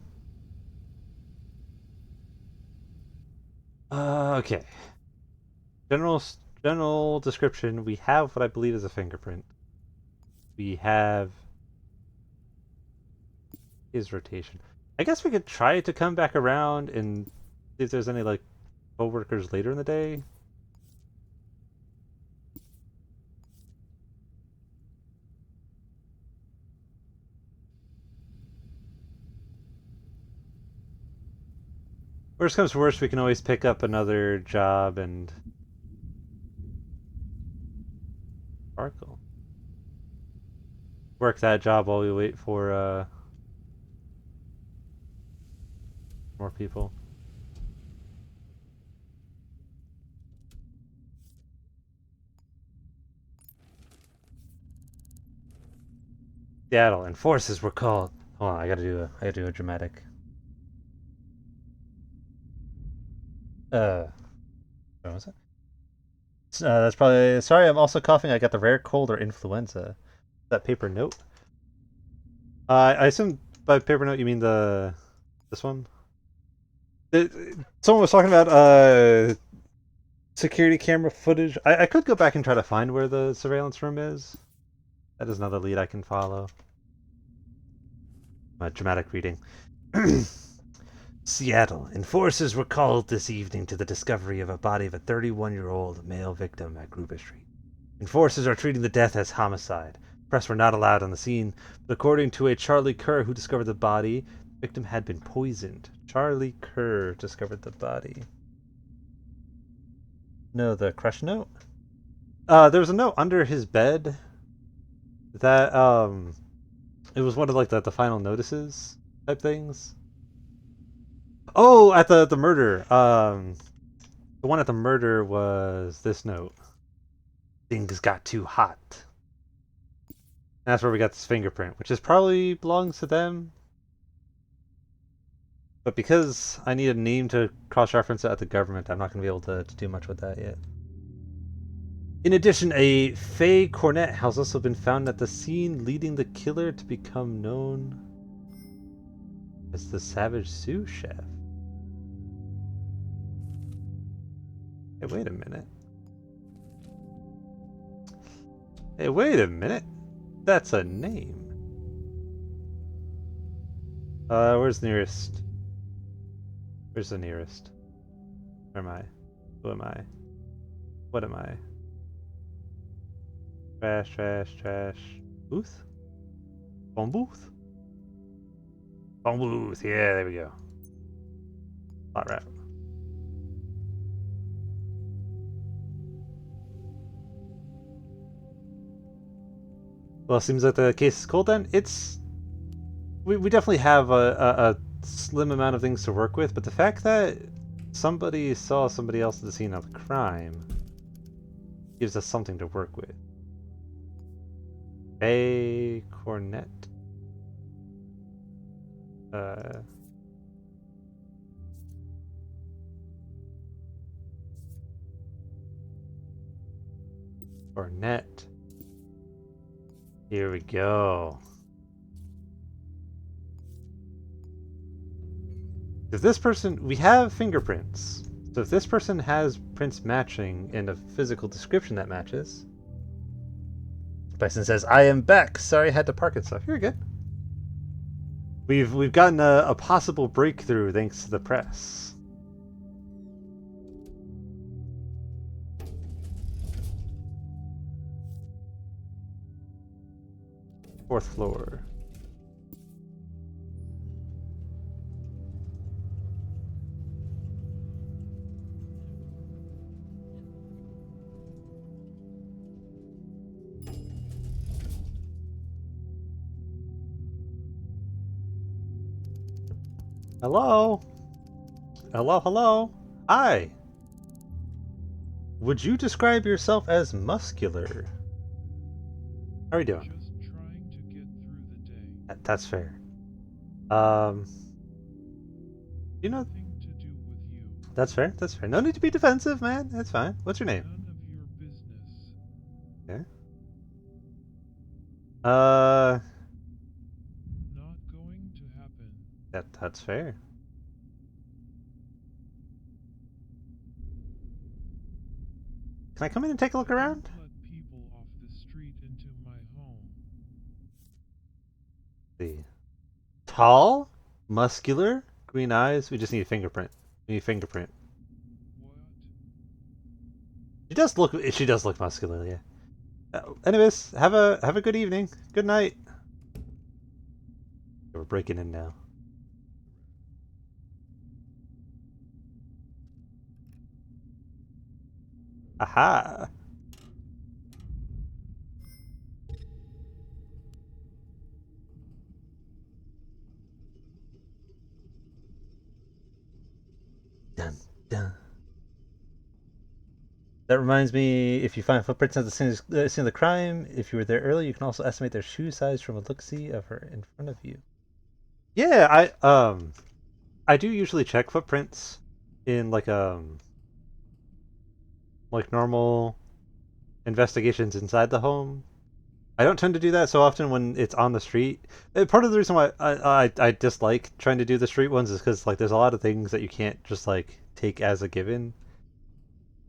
Okay. General description. We have what I believe is a fingerprint. We have his rotation. I guess we could try to come back around and see if there's any like co-workers later in the day. Worst comes to worst, we can always pick up another job and sparkle. Work that job while we wait for more people. Seattle and forces were called. Hold on, I gotta do a dramatic. What was it? That's probably. Sorry, I'm also coughing. I got the rare cold or influenza. That paper note. I assume by paper note you mean this one. Someone was talking about security camera footage. I could go back and try to find where the surveillance room is. That is another lead I can follow. My dramatic reading. Seattle. Enforcers were called this evening to the discovery of a body of a 31-year-old male victim at Gruber Street. Enforcers are treating the death as homicide. Press were not allowed on the scene, but according to a Charlie Kerr who discovered the body, the victim had been poisoned. Charlie Kerr discovered the body. No, the crush note? There was a note under his bed that, it was one of like the final notices type things. Oh, at the murder. The one at the murder was this note. Things got too hot. And that's where we got this fingerprint, which is probably belongs to them. But because I need a name to cross-reference it at the government, I'm not going to be able to do much with that yet. In addition, a Fay cornet has also been found at the scene, leading the killer to become known as the Savage Sous Chef. Hey, wait a minute. Hey, wait a minute. That's a name. Where's the nearest? Where's the nearest? Where am I? Who am I? What am I? Trash, trash, trash. Booth? Phone booth? Phone booth, yeah, there we go. Hot wrap. Well, it seems like the case is cold then. We definitely have a slim amount of things to work with, but the fact that somebody saw somebody else at the scene of the crime gives us something to work with. A cornet. Cornet. Here we go. If this person, we have fingerprints. So if this person has prints matching and a physical description that matches. Bison says, I am back. Sorry I had to park and stuff. You're good. We've gotten a possible breakthrough thanks to the press. Fourth floor. Hello? Hello, hello? Hi! Would you describe yourself as muscular? How are you doing? Just trying to get through the day. That's fair. You know, Nothing to do with you. that's fair, that's fair. No need to be defensive, man. That's fine. What's your name? None of your business. Okay. Uh, Not going to happen. that's fair. Can I come in and take a look I around? don't let people off the street into my home. Let's see. Tall, muscular, green eyes. We just need a fingerprint. We need a fingerprint. What? She does look. She does look muscular. Yeah. Anyways, have a good evening. Good night. We're breaking in now. Aha! Dun dun. That reminds me, if you find footprints at the scene of the crime, if you were there early, you can also estimate their shoe size from a look-see of her in front of you. Yeah, I do usually check footprints in like normal investigations inside the home. I don't tend to do that so often when it's on the street. Part of the reason why I dislike trying to do the street ones is because like there's a lot of things that you can't just like take as a given.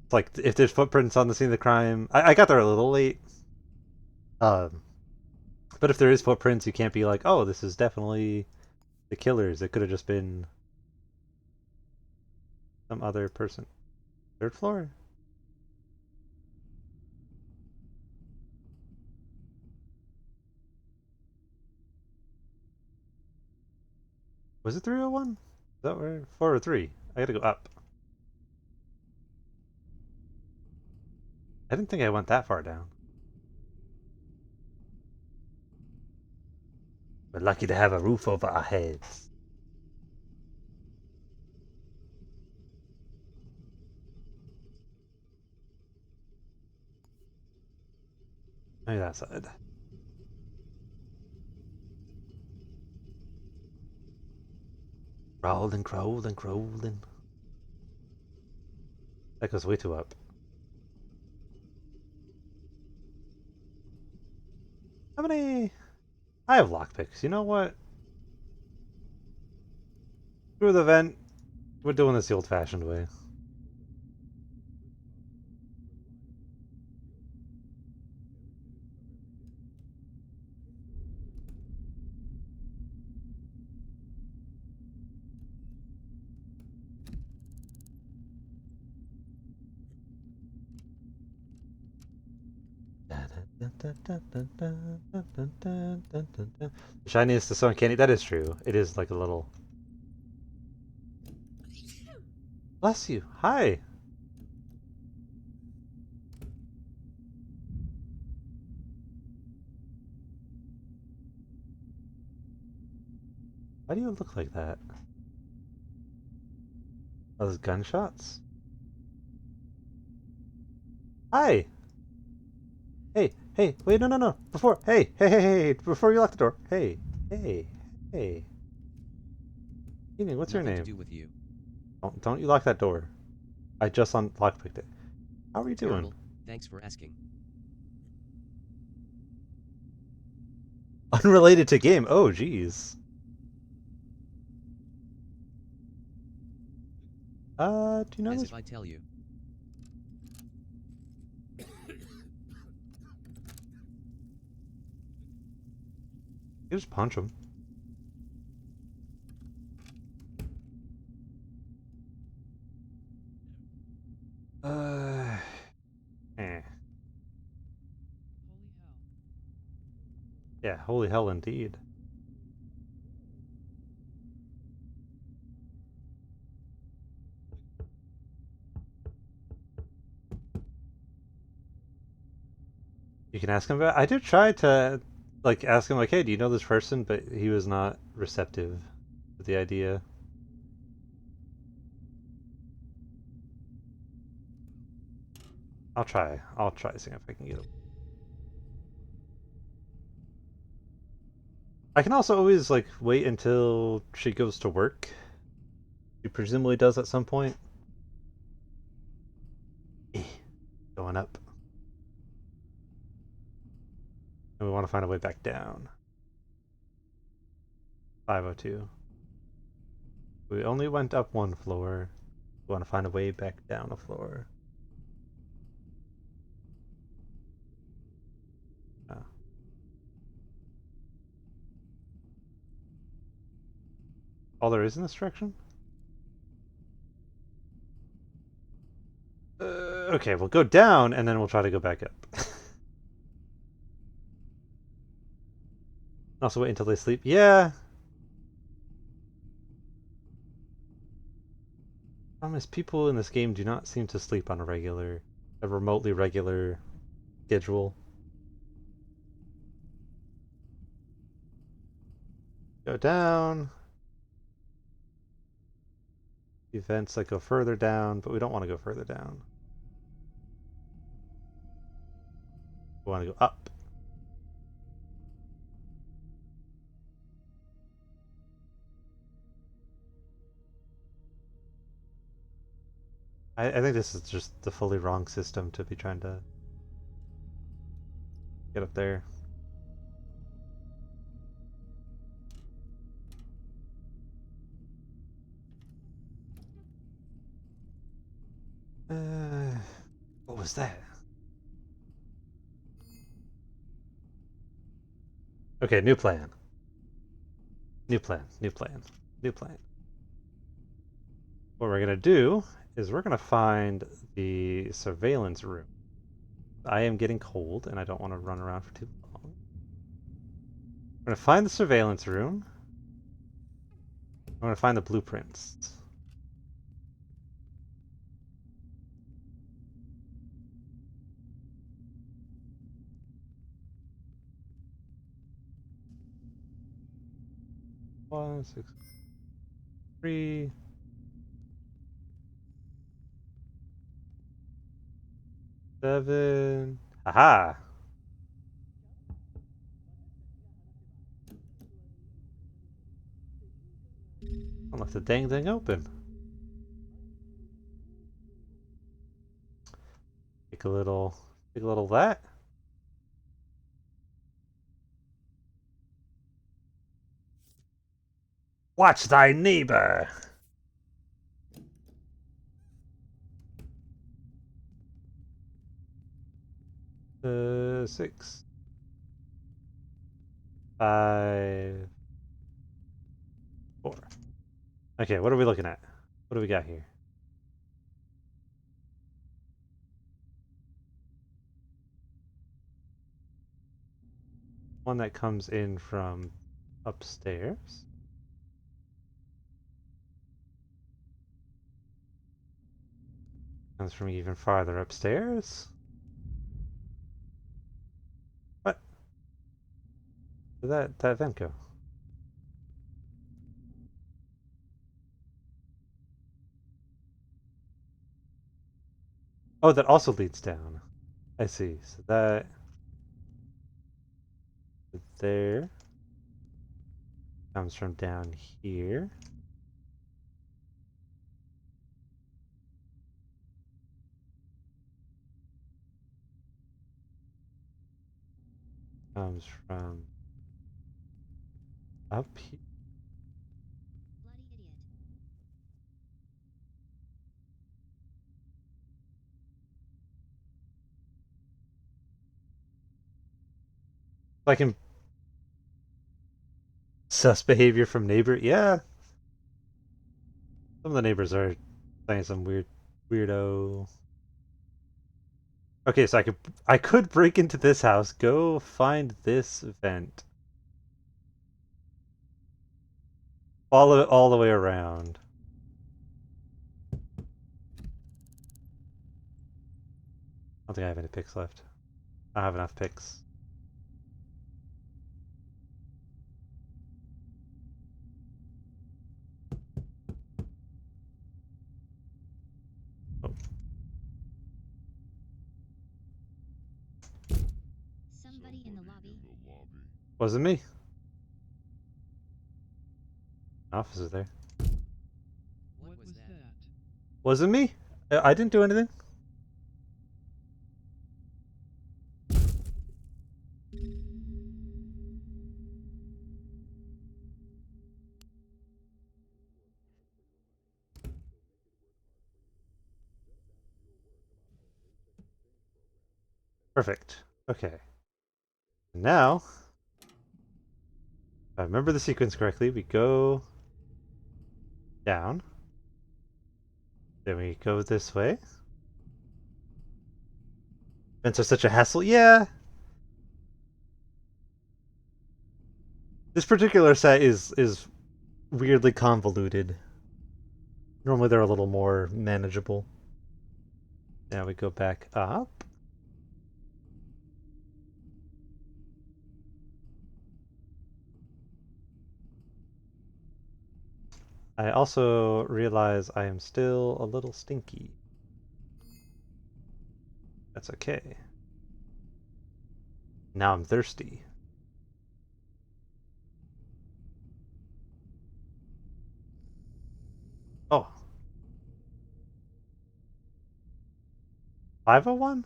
It's like if there's footprints on the scene of the crime, I got there a little late. Um, but if there is footprints, you can't be like, oh, this is definitely the killers. It could have just been some other person. Third floor. Was it 301? Is that where? 4 or 3? I gotta go up. I didn't think I went that far down. We're lucky to have a roof over our heads. Maybe that side. Crawling, crawling, crawling. That goes way too up. How many? I have lockpicks. You know what? Through the vent. We're doing this the old-fashioned way. The shiniest is so uncanny. That is true. It is like a little. Bless you. Hi. Why do you look like that? Those gunshots? Hi. Hey, wait, no. Before, hey, before you lock the door. Hey. Evening, what's your Nothing name? to do with you. Don't you lock that door. I just lockpicked it. How are you doing? Terrible. Thanks for asking. Unrelated to game. Oh, jeez. Do you know As this? if I tell you. You just punch him. Eh. Holy hell. Yeah, holy hell indeed. You can ask him about. I did try to, like, ask him like, "Hey, do you know this person?" But he was not receptive to the idea. I'll try. I'll try seeing if I can get him. I can also always like wait until she goes to work. She presumably does at some point. Going up. And we want to find a way back down. 502. We only went up one floor. We want to find a way back down a floor. Oh. All there is in this direction? Okay, we'll go down and then we'll try to go back up. Also wait until they sleep. Yeah. Problem is, people in this game do not seem to sleep on a remotely regular schedule. Go down. Events that go further down, but we don't want to go further down. We want to go up. I think this is just the fully wrong system to be trying to get up there. What was that? Okay, new plan. New plan, new plan, new plan. What we're gonna do is we're gonna find the surveillance room. I am getting cold and I don't want to run around for too long. We're gonna find the surveillance room. I'm gonna find the blueprints. One, 6, 3. Seven. Aha! I left the dang thing open. Take a little of that. Watch thy neighbor! 6, 5, 4. Okay, what are we looking at? What do we got here? One that comes in from upstairs. Comes from even farther upstairs. What? Where did that vent go? Oh, that also leads down. I see. So that there comes from down here. Comes from up here. Bloody idiot. I can sus behavior from neighbor. Yeah. Some of the neighbors are saying some weirdo. Okay, so I could break into this house, go find this vent. Follow it all the way around. I don't think I have any picks left. I don't have enough picks. Somebody in the lobby. Wasn't me. Officer's there. What was that? Wasn't me. I didn't do anything. Perfect. Okay. Now, if I remember the sequence correctly, we go down. Then we go this way. Vents are such a hassle. Yeah. This particular set is weirdly convoluted. Normally they're a little more manageable. Now we go back up. I also realize I am still a little stinky. That's okay. Now I'm thirsty. Oh. 501?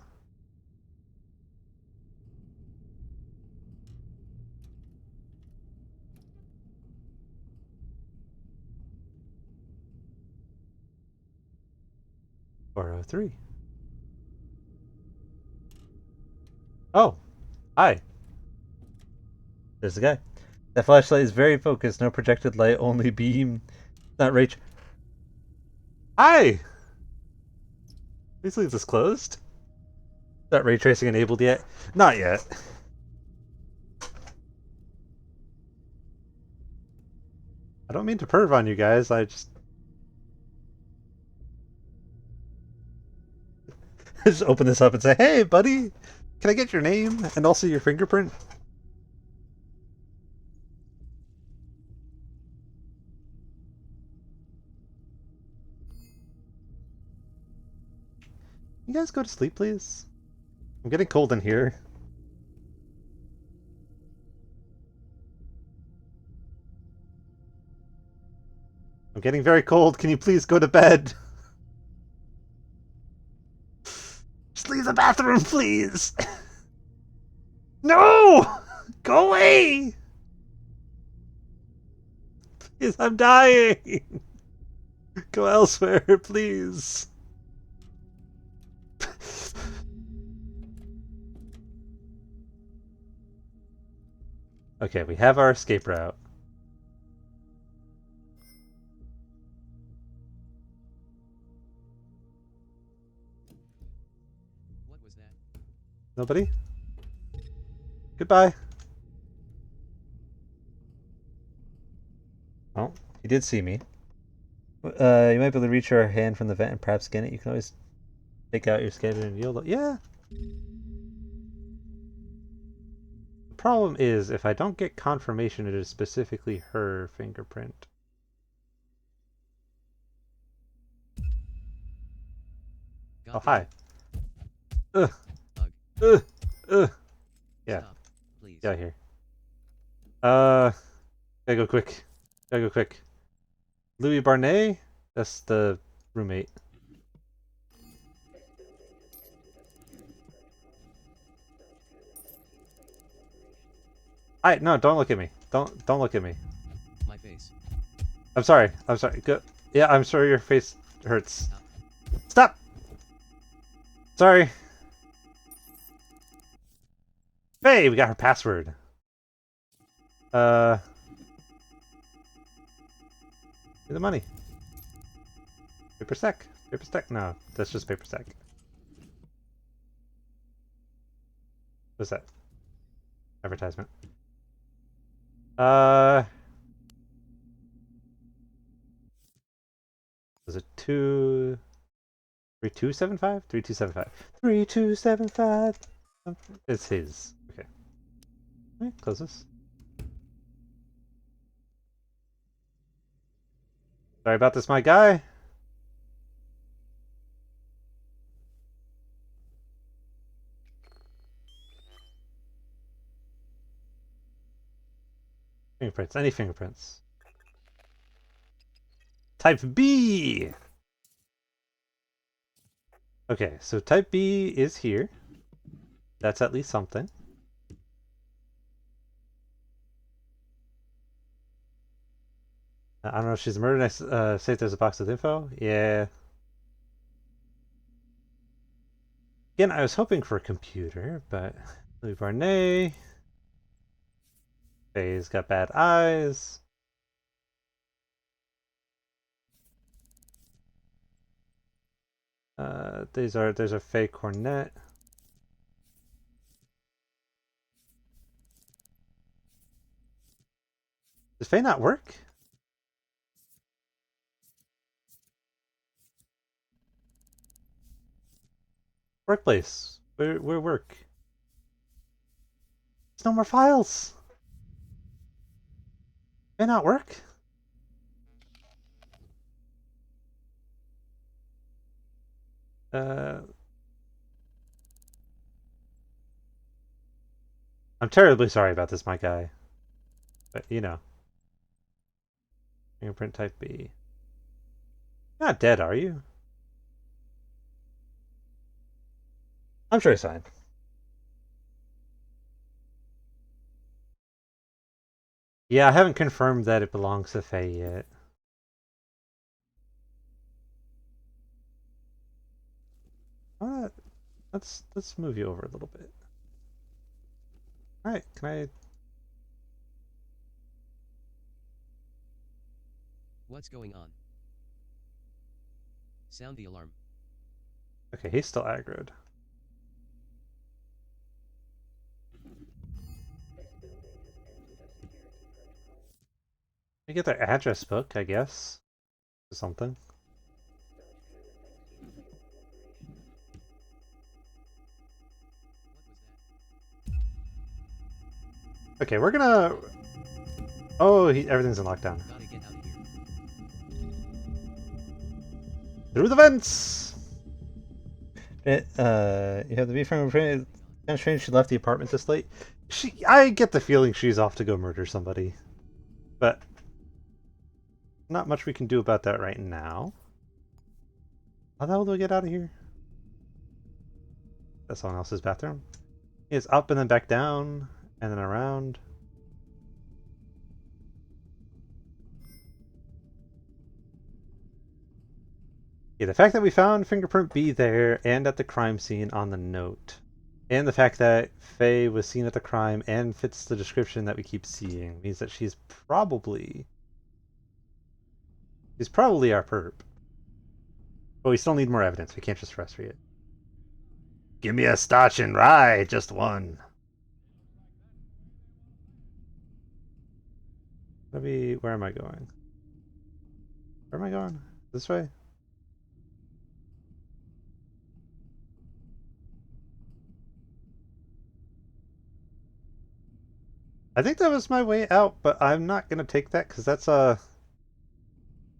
Or 03. Oh, hi. There's the guy. That flashlight is very focused, no projected light, only beam. Not ray. Hi! Please leave this closed. Not ray tracing enabled yet? Not yet. I don't mean to perv on you guys, I just... just open this up and say, hey buddy, can I get your name and also your fingerprint? You guys go to sleep, please? I'm getting cold in here. I'm getting very cold. Can you please go to bed? Just leave the bathroom, please! No! Go away! Please, I'm dying! Go elsewhere, please. Okay, we have our escape route. What was that? Nobody? Goodbye. Oh, he did see me. You might be able to reach your hand from the vent and perhaps scan it. You can always take out your scanner and yield. Yeah. The problem is, if I don't get confirmation it is specifically her fingerprint. Got Oh, hi. Hug. Yeah. Stop, please. Get out here. Gotta go quick. Gotta go quick. Louis Barnet? That's the roommate. No, don't look at me. Don't look at me. My face. I'm sorry. I'm sorry. Go. Yeah, I'm sorry your face hurts. Stop. Stop! Sorry. Hey, we got her password. Give me the money. Paper stack. Paper stack? No, that's just paper stack. What's that? Advertisement. Was it 3275? 3275. 3275. It's his. Okay. Alright, close this. Sorry about this, my guy. Fingerprints. Any fingerprints. Type B! Okay, so type B is here. That's at least something. I don't know if she's a murder. Next, say if there's a box with info. Yeah. Again, I was hoping for a computer, but Louis Barnet. Faye's got bad eyes. There's a Faye Cornet. Does Faye not work? Workplace. Where work? There's no more files. May not work. I'm terribly sorry about this, my guy. But, you know. Fingerprint type B. You're not dead, are you? I'm sure he's fine. Yeah, I haven't confirmed that it belongs to Faye yet. Let's move you over a little bit. Alright, can I... What's going on? Sound the alarm. Okay, he's still aggroed. We get their address book, I guess. Or something. Okay, we're gonna... Oh, everything's in lockdown. Gotta get out of here. Through the vents! You have the B from kind of strange she left the apartment this late. I get the feeling she's off to go murder somebody. But not much we can do about that right now. How the hell do I get out of here? That's someone else's bathroom. It's up and then back down, and then around. Yeah, the fact that we found fingerprint B there and at the crime scene on the note, and the fact that Faye was seen at the crime and fits the description that we keep seeing means that she's probably our perp. But we still need more evidence. We can't just rest read it. Give me a starch and rye, just one. Maybe, where am I going? Where am I going? This way? I think that was my way out, but I'm not going to take that because that's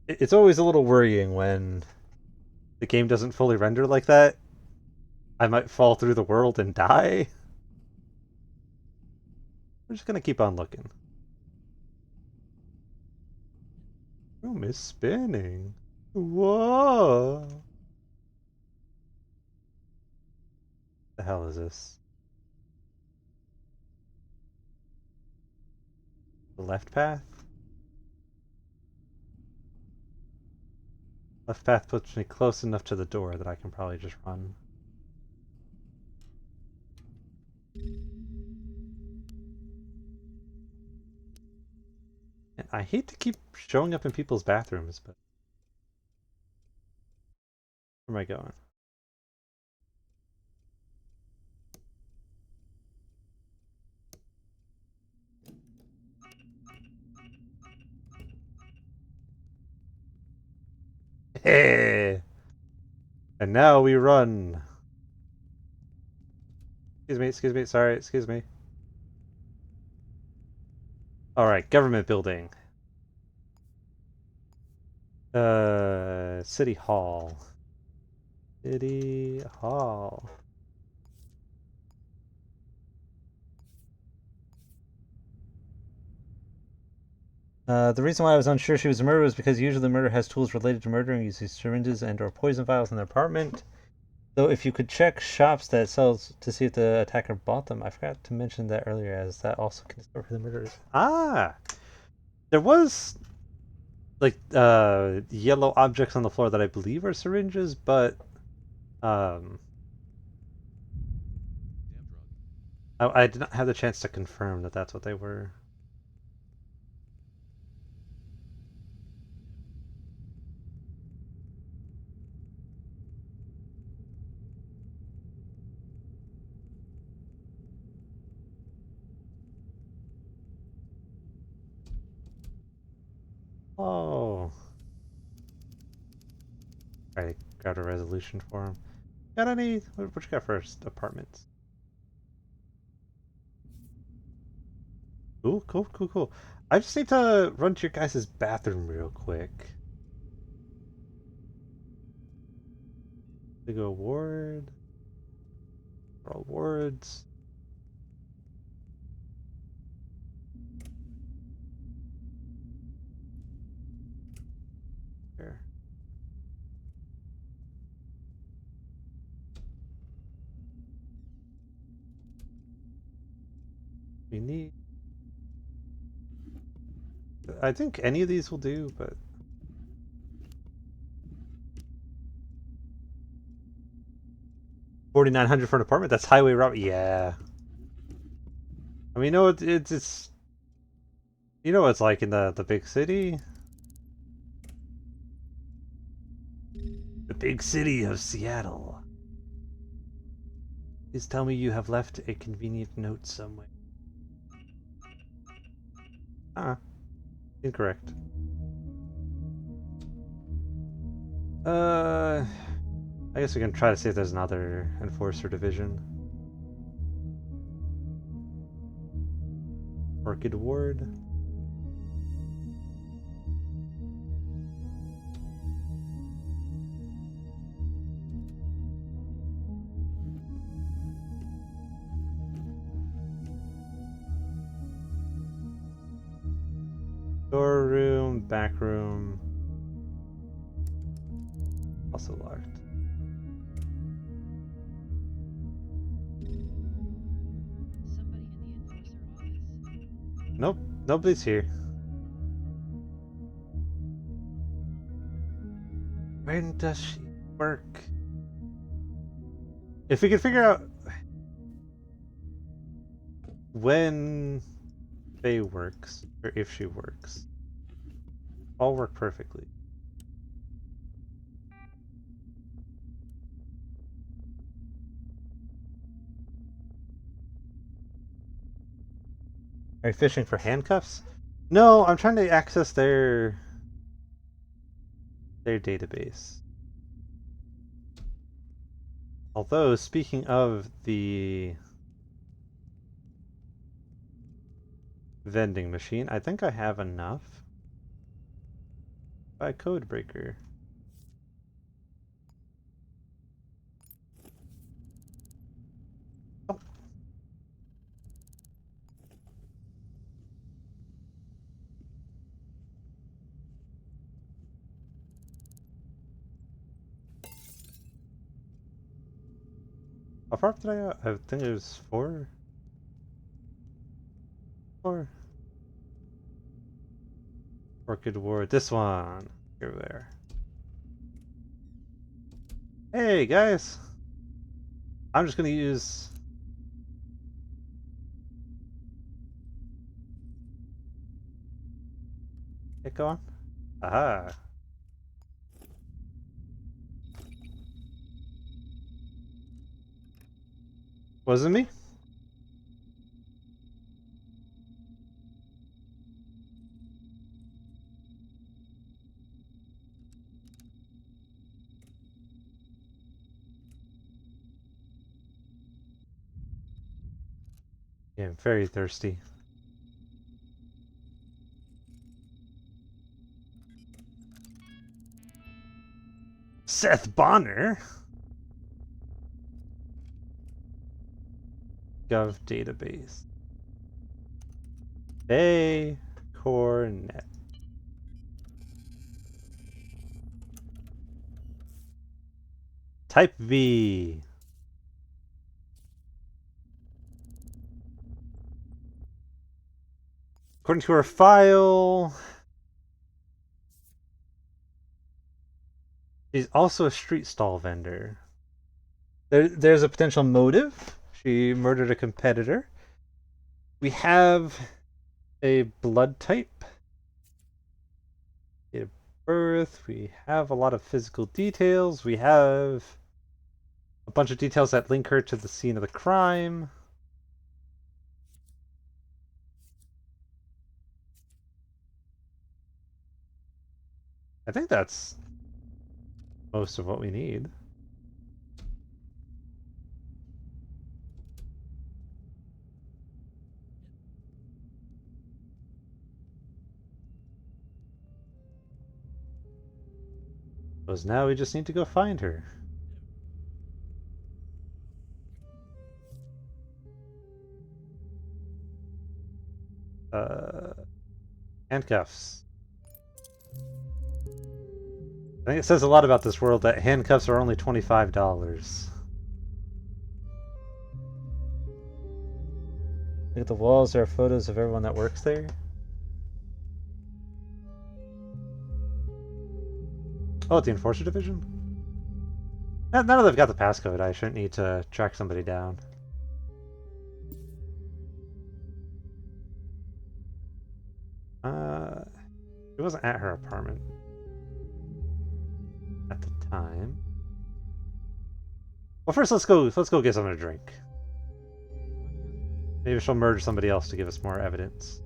it's always a little worrying when the game doesn't fully render like that. I might fall through the world and die. We're just going to keep on looking. Room is spinning. Whoa! The hell is this? The left path? Left path puts me close enough to the door that I can probably just run. And I hate to keep showing up in people's bathrooms, but... Where am I going? Hey! And now we run. Excuse me, sorry, excuse me. Alright, government building. City Hall. City Hall. The reason why I was unsure she was a murderer was because usually the murder has tools related to murdering, using syringes and or poison vials in their apartment. Though if you could check shops that sells to see if the attacker bought them. I forgot to mention that earlier, as that also can discover who the murderer is. Ah! There was like yellow objects on the floor that I believe are syringes, but I did not have the chance to confirm that that's what they were. Oh. I got a resolution for him. Got any? What you got first? Apartments. Cool, cool, cool, cool. I just need to run to your guys' bathroom real quick. We go ward. All wards. Here. We need. I think any of these will do, but 4,900 for an apartment. That's highway route. Yeah. I mean, no, it's you know what it's like in the big city. The big city of Seattle. Please tell me you have left a convenient note somewhere. Incorrect. I guess we can try to see if there's another enforcer division. Orchid Ward. Storeroom, back room. Also locked. Somebody in the enforcer office. Nope, nobody's here. When does she work? If we could figure out when Faye works, or if she works, all work perfectly. Are you fishing for handcuffs? No, I'm trying to access their database. Although, speaking of the vending machine, I think I have enough by Codebreaker. Oh. How far did I go? I think it was 4. 4. Orchid Ward. This one. Over there. Hey guys! I'm just gonna use it. Go on. Aha. Wasn't me? Yeah, I'm very thirsty. Seth Bonner? Gov database. Hey, core net. Type V. According to our file, she's also a street stall vendor. There's a potential motive. She murdered a competitor. We have a blood type. Date of birth. We have a lot of physical details. We have a bunch of details that link her to the scene of the crime. I think that's most of what we need. Because now we just need to go find her. Handcuffs. I think it says a lot about this world that handcuffs are only $25. Look at the walls, there are photos of everyone that works there. Oh, the Enforcer Division? Now that they've got the passcode, I shouldn't need to track somebody down. It wasn't at her apartment at the time. Well, first let's go get something to drink. Maybe she'll murder somebody else to give us more evidence.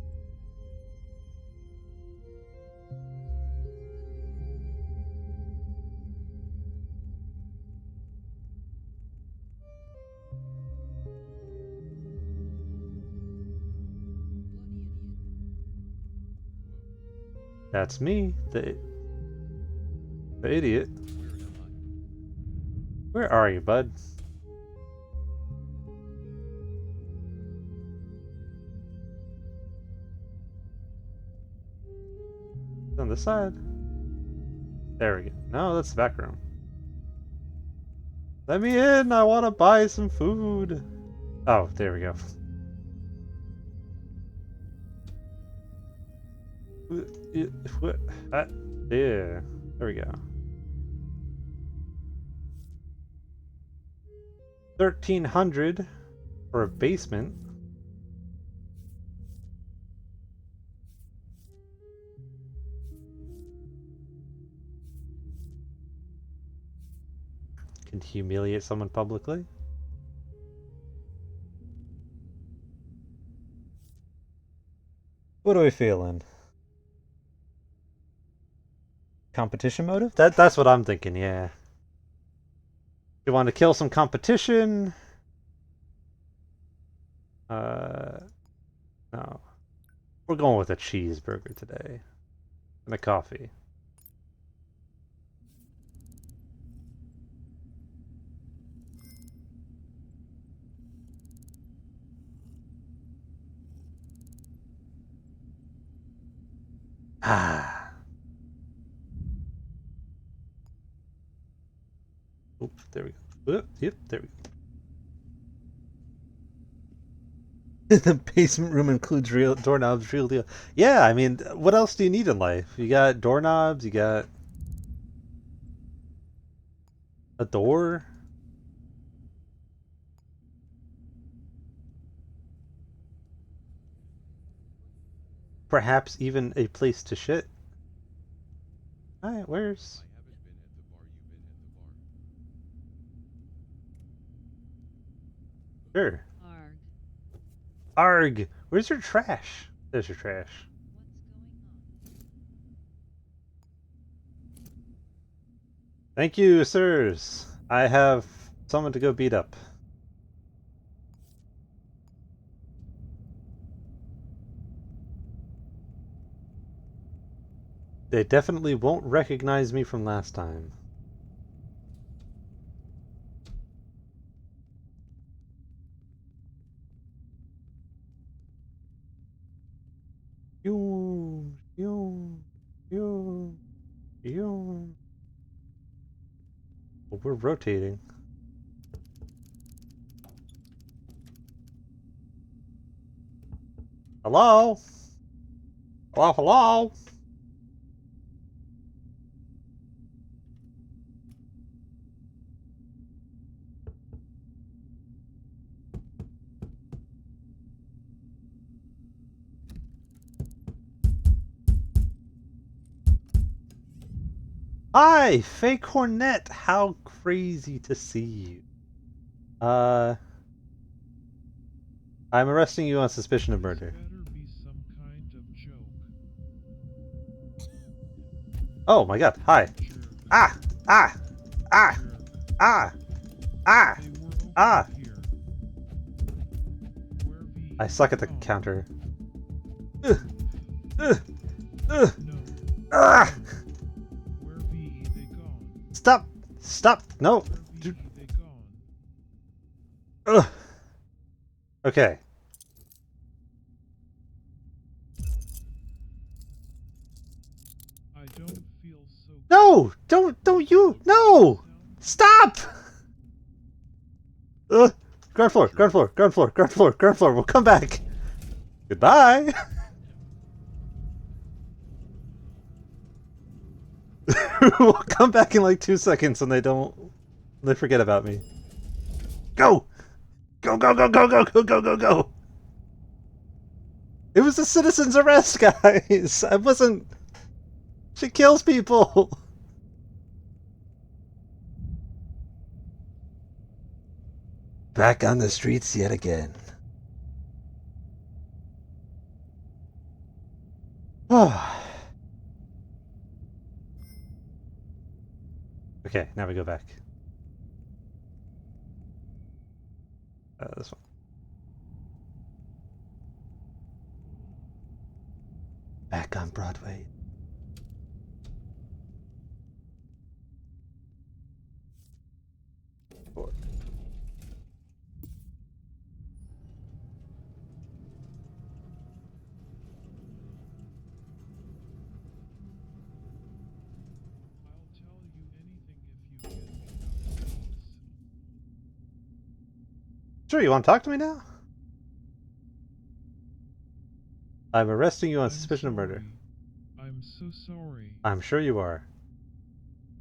That's me, the idiot. Where are you, bud? On this side. There we go. No, that's the back room. Let me in! I want to buy some food! Oh, there we go. Yeah, there we go. 1,300 for a basement. Can humiliate someone publicly. What are we feeling? Competition motive? That's what I'm thinking, yeah. You want to kill some competition? No. We're going with a cheeseburger today. And a coffee. Ah. Oops, there we go. Oop, yep, there we go. The basement room includes real doorknobs, real deal. Yeah, I mean, what else do you need in life? You got doorknobs, you got a door. Perhaps even a place to shit. Alright, where's... I haven't been at the bar, you've been at the bar. Sure. Arg. Arg! Where's your trash? There's your trash. What's going on? Thank you, sirs. I have someone to go beat up. They definitely won't recognize me from last time. Yo, yo, yo, yo. Well, we're rotating. Hello? Hello, hello? Hi, Faye Cornett. How crazy to see you. I'm arresting you on suspicion of This murder. better be some kind of joke. Oh my god, hi. Jerk. Ah! Ah! Ah! Jerk. Ah! Ah! They were over Ah! here. Where be I suck at the gone? counter. Ugh! Ugh! Ugh! No. Ah! Where be they gone? Stop! Stop! No! Where be Dude. they gone? Ugh! Okay. I don't feel so. No! Don't you! No! Stop! Ugh! Ground floor, ground floor, ground floor, ground floor, ground floor. We'll come back. Goodbye. We'll come back in like 2 seconds when they forget about me. Go! Go, go, go, go, go, go, go, go, go! It was a citizen's arrest, guys! I wasn't... She kills people! Back on the streets yet again. Okay, now we go back. This one. Back on Broadway. I'll tell you anything if you get me out of this. Sure, you want to talk to me now? I'm arresting you on I'm suspicion of murder. sorry. I'm so sorry. I'm sure you are.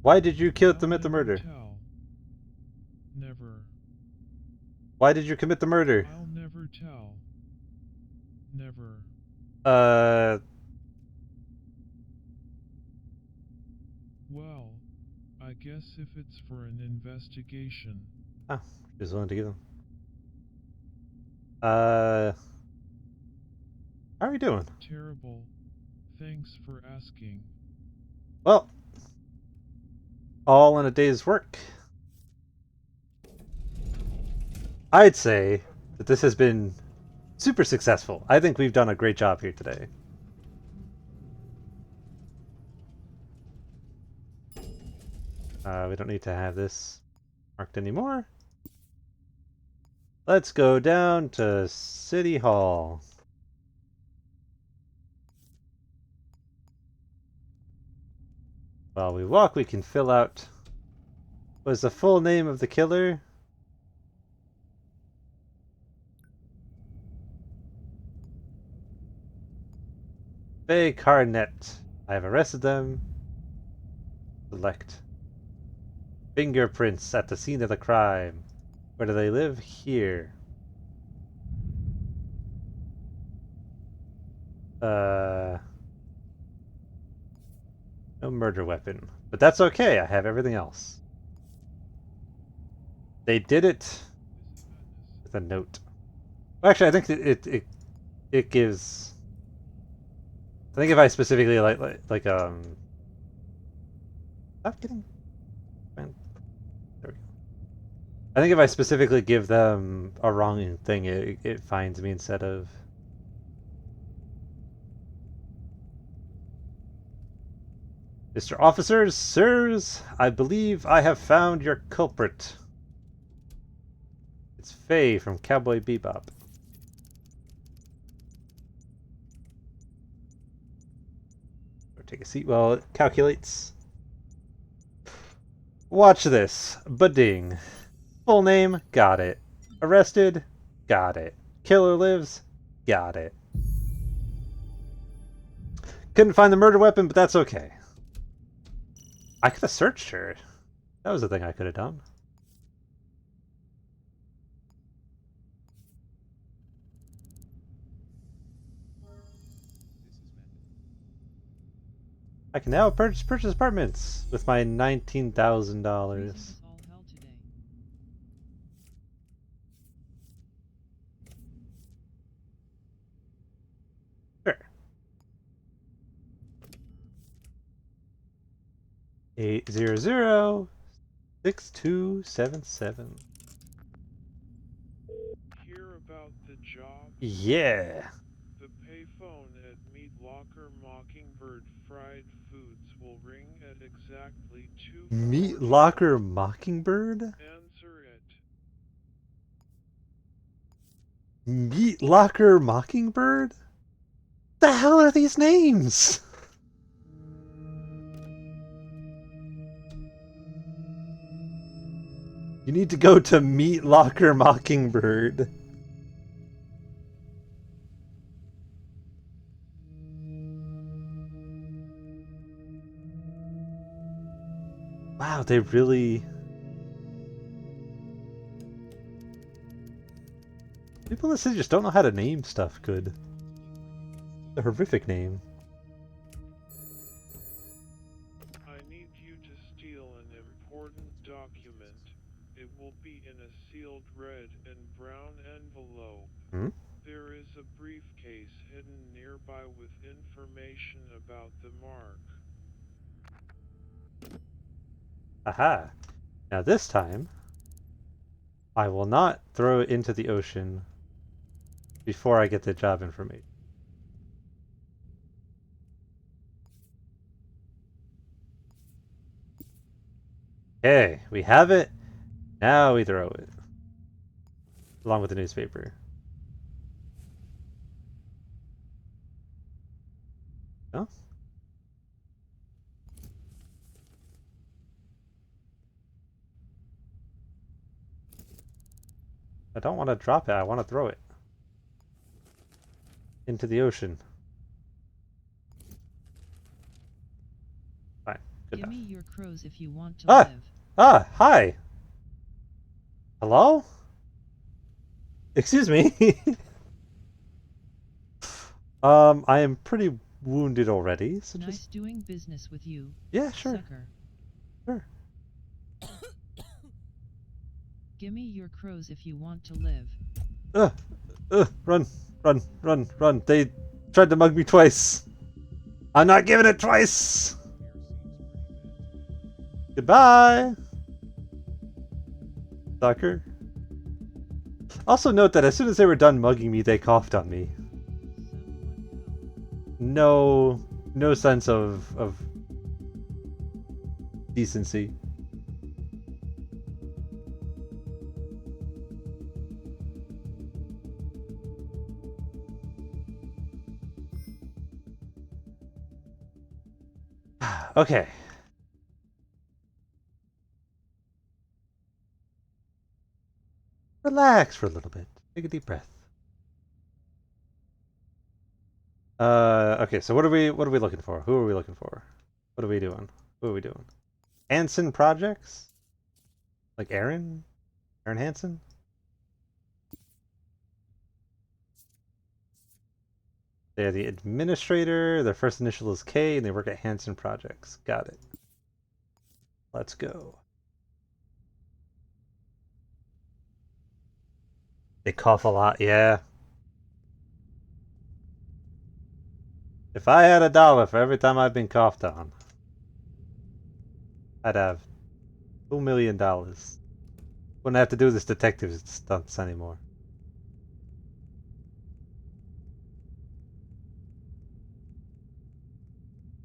Why did you commit the I'll murder? never tell. Never. Why did you commit the murder? I'll never tell. Never. Well, I guess if it's for an investigation. Oh, she was willing to give them. How are you doing? Terrible. Thanks for asking. Well, all in a day's work. I'd say that this has been super successful. I think we've done a great job here today. We don't need to have this marked anymore. Let's go down to City Hall. While we walk, we can fill out what is the full name of the killer. Faye Cornett. I have arrested them. Select. Fingerprints at the scene of the crime. Where do they live? Here. No murder weapon. But that's okay, I have everything else. They did it with a note. Well, actually, I think it gives... I think if I specifically Stop getting... There we go. I think if I specifically give them a wrong thing, it finds me instead of... Mr. Officers, sirs, I believe I have found your culprit. It's Faye from Cowboy Bebop. Or take a seat while it calculates. Watch this. Ba-ding. Full name, got it. Arrested, got it. Killer lives, got it. Couldn't find the murder weapon, but that's okay. I could have searched her. That was the thing I could have done. This is method. I can now purchase apartments with my $19,000. Reasons all hell today. Sure. 800-6277. Hear about the job? Yeah. The payphone at Meat Locker Mockingbird Fried Foods will ring at exactly 2:40. Meat Locker Mockingbird? Answer it. Meat Locker Mockingbird? The hell are these names? You need to go to Meat Locker Mockingbird. Wow, they really... People in the city just don't know how to name stuff good. A horrific name. I need you to steal an important document. It will be in a sealed red and brown envelope. Hmm? There is a briefcase hidden nearby with information about the mark. Aha. Now this time, I will not throw it into the ocean before I get the job information. Okay, we have it. Now we throw it. Along with the newspaper. No? I don't want to drop it, I want to throw it. Into the ocean. Fine, good Give enough. me your crows if you want to Ah! live. Ah, hi! Hello? Excuse me? I am pretty wounded already, so Nice just... doing business with you, Yeah, sure, sucker. sure. Give me your crows if you want to live. Run, run, run, run. They tried to mug me twice. I'm not giving it twice! Goodbye! Sucker. Also note that as soon as they were done mugging me, they coughed on me. No sense of decency. Okay. Relax for a little bit. Take a deep breath. Okay, so what are we looking for? Who are we looking for? What are we doing? Who are we doing? Hansen Projects? Like Aaron? Aaron Hansen? They're the administrator, their first initial is K, and they work at Hansen Projects. Got it. Let's go. They cough a lot, yeah. If I had $1 for every time I've been coughed on, I'd have $2 million. Wouldn't have to do this detective stunts anymore.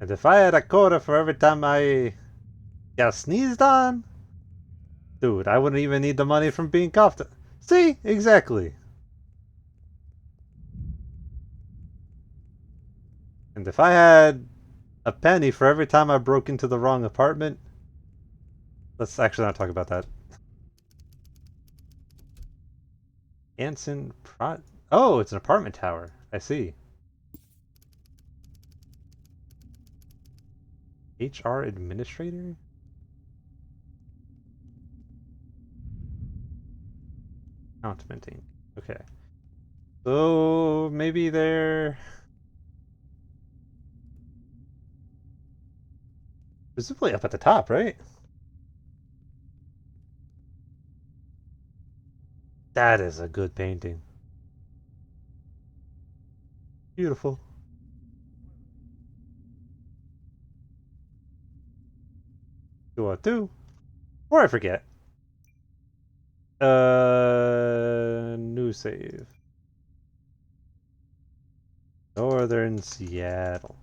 And if I had $0.25 for every time I got sneezed on, dude, I wouldn't even need the money from being coughed on. See? Exactly. And if I had a penny for every time I broke into the wrong apartment, let's actually not talk about that. Hansen Oh, it's an apartment tower. I see. HR administrator? Account minting. Okay. So maybe they're... Presumably up at the top, right? That is a good painting. Beautiful. Do I do? Before I forget. New save. Northern Seattle.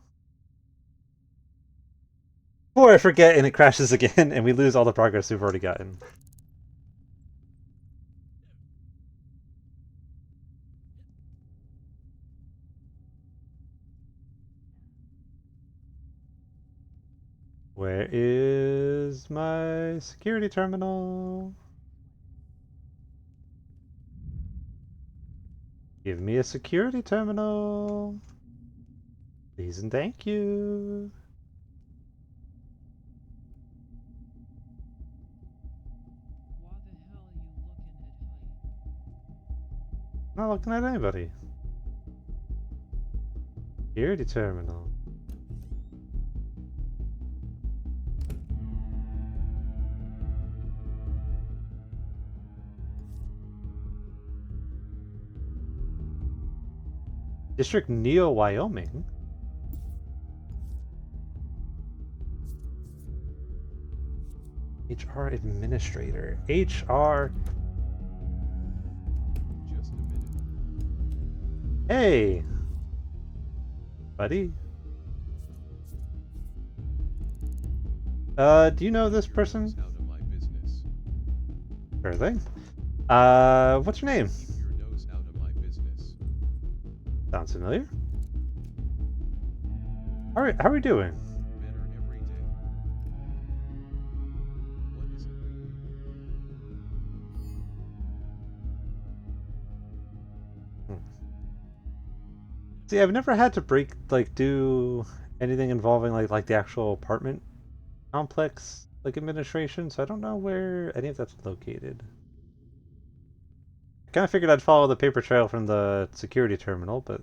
Before I forget and it crashes again and we lose all the progress we've already gotten. Where is my security terminal? Give me a security terminal. Please and thank you. Why the hell you looking at me? Not looking at anybody. Security terminal. District Neo, Wyoming. HR administrator. HR. Just a minute. Hey, buddy. Do you know this Keep your person? nose out of my business. Sure thing. What's your name? Keep your nose out of my business. Sounds familiar. How are we doing? Better every day. What is it? See, I've never had to do anything involving like the actual apartment complex administration, so I don't know where any of that's located. I kind of figured I'd follow the paper trail from the security terminal, but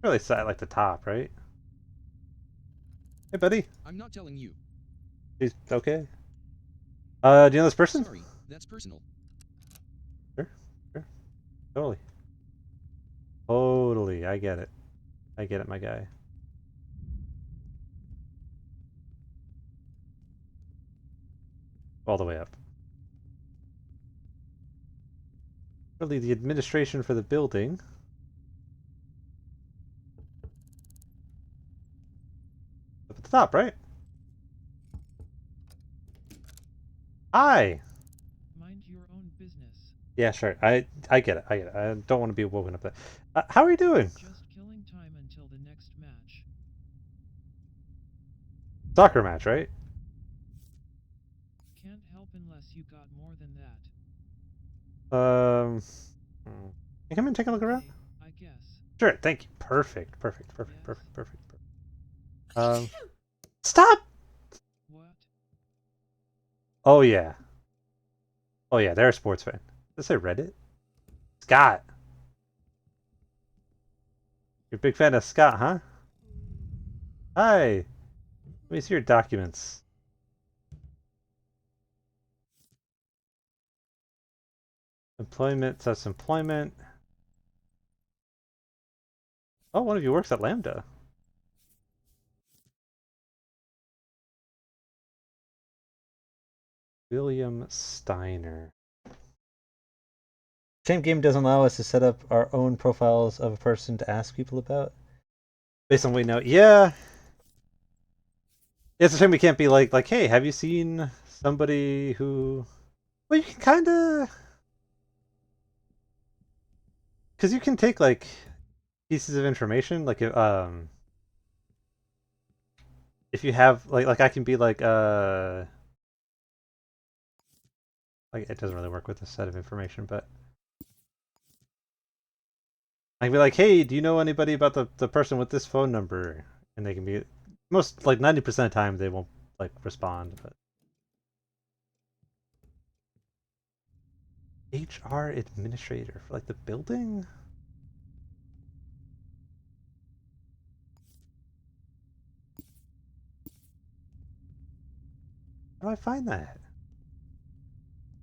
really sat at like the top, right? Hey, buddy. I'm not telling you. He's okay. Do you know this person? Sorry, that's personal. Sure. Totally. Totally. I get it. I get it, my guy. All the way up. Really, the administration for the building. Up at the top, right? Hi! Mind your own business. Yeah, sure. I get it. I get it. I don't want to be woken up there. How are you doing? Just killing time until the next match. Soccer match, right? Can't help unless you got more than that. Can you come and take a look around? Okay, I guess. Sure, thank you. Perfect. Yes. Stop! What? Oh yeah. Oh yeah, they're a sports fan. Did I say Reddit? Scott. You're a big fan of Scott, huh? Hi. Let me see your documents. Employment, that's employment. Oh, one of you works at Lambda. William Steiner. Same game doesn't allow us to set up our own profiles of a person to ask people about. Based on what we know. Yeah. It's a shame we can't be like, hey, have you seen somebody who... Well, you can kind of... Because you can take, like, pieces of information, like, if you have, like I can be like, it doesn't really work with this set of information, but I can be like, hey, do you know anybody about the person with this phone number? And they can be, most, like 90% of the time they won't, like, respond, but. HR administrator for, like, the building? How do I find that?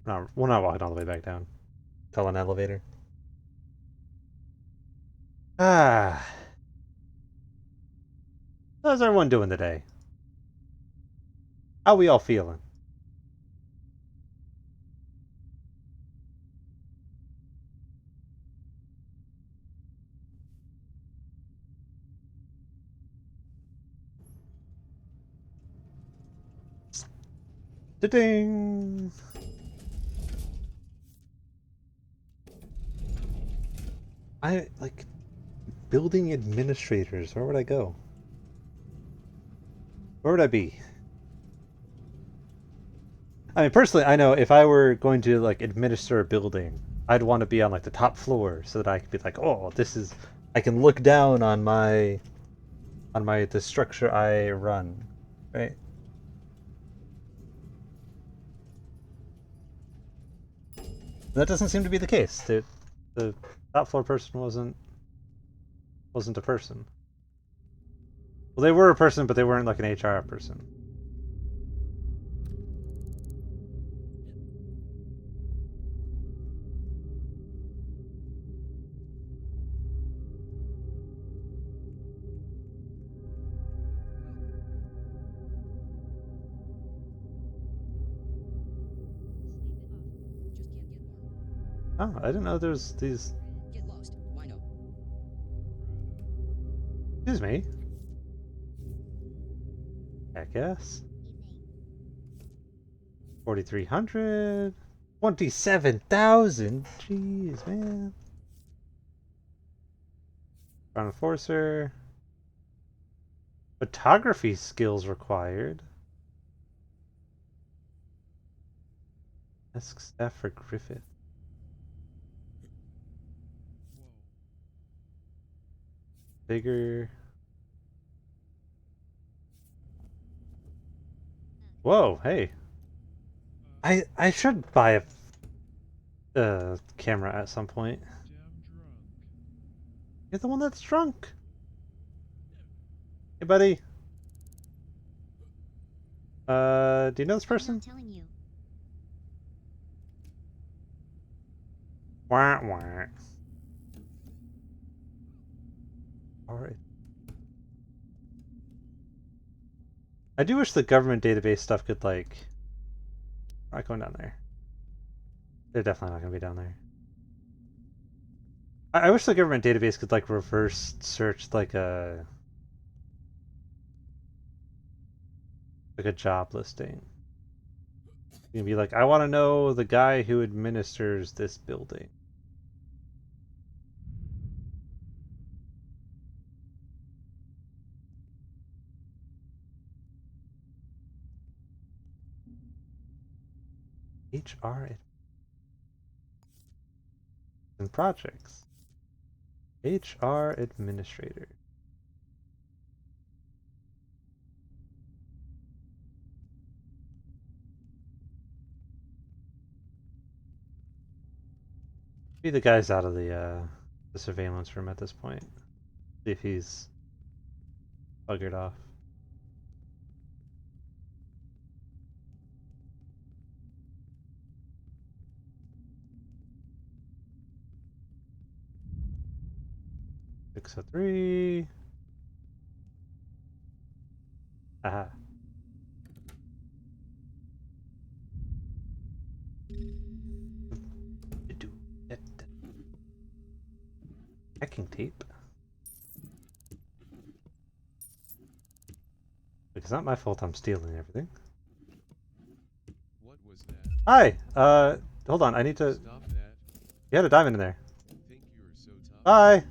No, we're not walking all the way back down. Call an elevator. Ah. How's everyone doing today? How we all feeling? Da-ding! I like building administrators. Where would I go? Where would I be? I mean, personally, I know if I were going to like administer a building, I'd want to be on like the top floor so that I could be like, oh, this is. I can look down on the structure I run, right? That doesn't seem to be the case. The top floor person wasn't a person. Well, they were a person, but they weren't like an HR person. Oh, I didn't know there's these. Get lost. Why no? Excuse me. I guess. 4,300. 27,000. Jeez, man. Ground Enforcer. Photography skills required. Desk staff for Griffith. Bigger. Whoa, hey. I should buy a camera at some point. Damn drunk. You're the one that's drunk. Hey, buddy. Do you know this I'm person? not telling you. Wah, wah. Alright. I do wish the government database stuff could, like... I'm not going down there. They're definitely not going to be down there. I wish the government database could, like, reverse search, like a job listing. You can be like, I want to know the guy who administers this building. HR and projects. HR administrator. Maybe the guy's out of the surveillance room at this point. See if he's buggered off. Six oh three. Aha. Packing tape. It's not my fault I'm stealing everything. What was that? Hi! Hold on, I need to... Stop that. You had a diamond in there. Think you're so tough? Bye!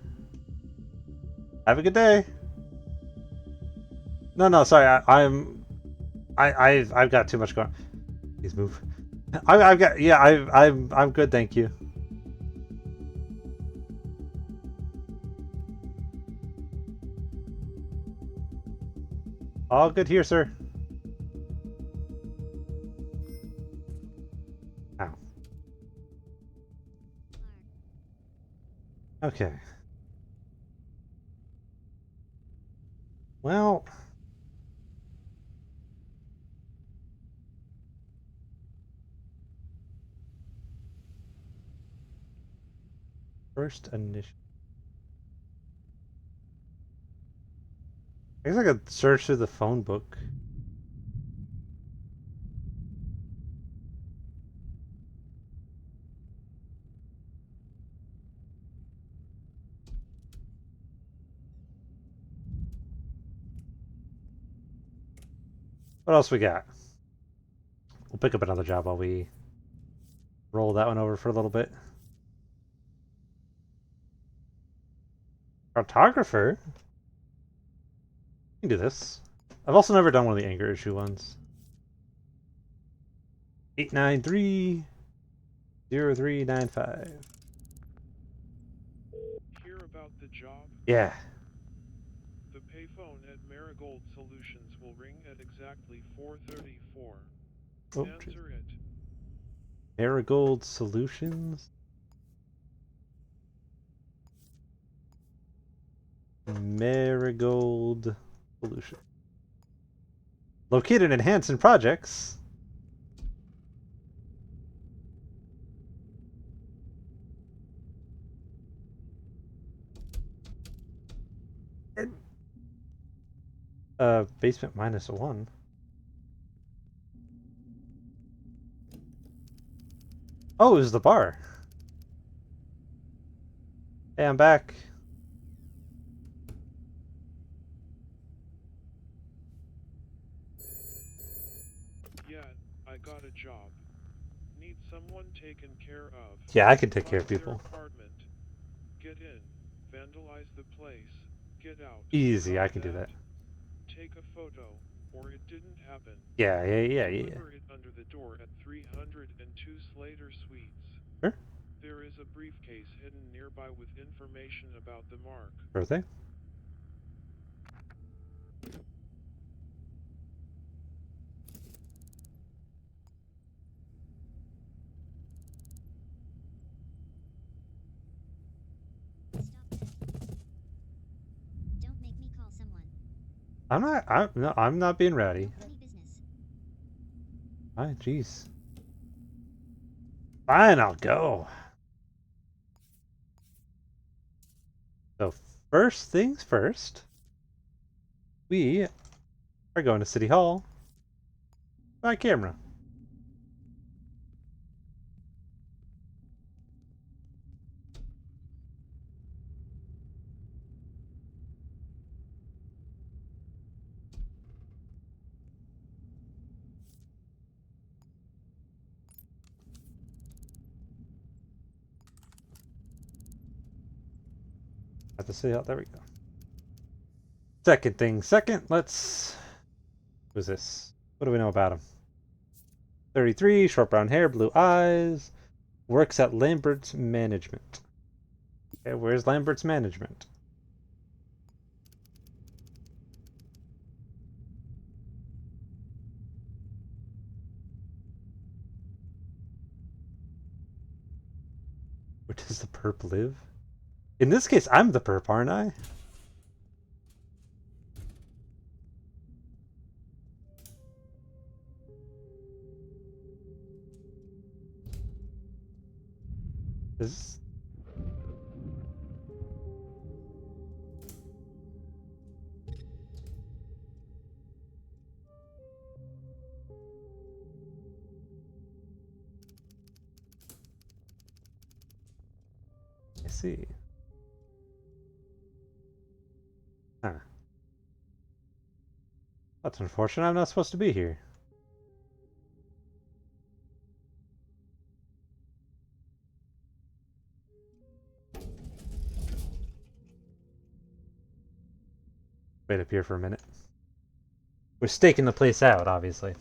Have a good day! No, sorry, I've got too much going... Please move. I've got... Yeah, I'm good, thank you. All good here, sir. Ow. Okay. Well... First initial. I guess I could search through the phone book. What else we got? We'll pick up another job while we roll that one over for a little bit. Cartographer? We can do this. I've also never done one of the anger issue ones. 893-0395. Hear about the job? Yeah. The payphone at Marigold Solutions will ring at exactly 4:34. Oh, Answer it. Marigold Solutions. Marigold Solution. Located in Hanson Projects. Basement -1. Oh, it was the bar. Hey, I'm back. Yeah, I got a job. Need someone taken care of. Yeah, I can take care of Find their people. apartment. Get in. Vandalize the place. Get out. Easy, Got I can do that. Take a photo, or it didn't happen. Yeah. Deliver it under the door at 302 Slater Suites. Sure. There is a briefcase hidden nearby with information about the mark. Sure thing. Stop that. Don't make me call someone. I'm not being rowdy. Nobody business. Fine, jeez. Fine, I'll go. So first things first, we are going to City Hall by camera. At the City Hall, there we go. Second thing second, let's... Who's this? What do we know about him? 33, short brown hair, blue eyes, works at Lambert's Management. Okay, where's Lambert's Management? Where does the perp live? In this case, I'm the perp, aren't I? Is... I see. Huh. That's unfortunate. I'm not supposed to be here. Wait up here for a minute. We're staking the place out, obviously.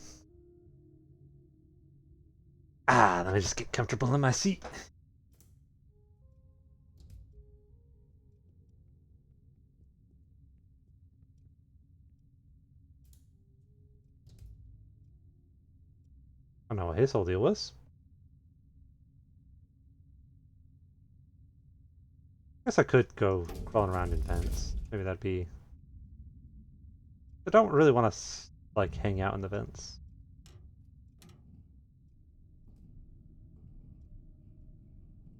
Let me just get comfortable in my seat. I don't know what his whole deal was. Guess I could go crawling around in vents. Maybe that'd be... I don't really want to, like, hang out in the vents.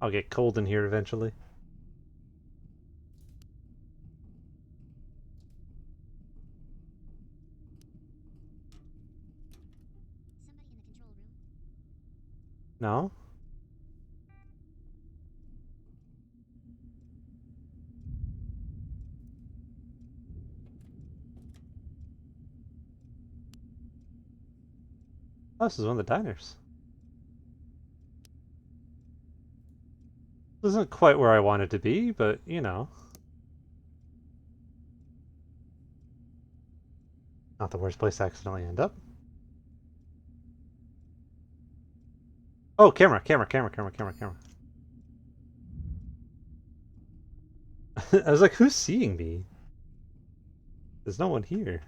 I'll get cold in here eventually. No? Oh, this is one of the diners. This isn't quite where I wanted to be, but you know. Not the worst place to accidentally end up. Oh, camera. I was like, who's seeing me? There's no one here.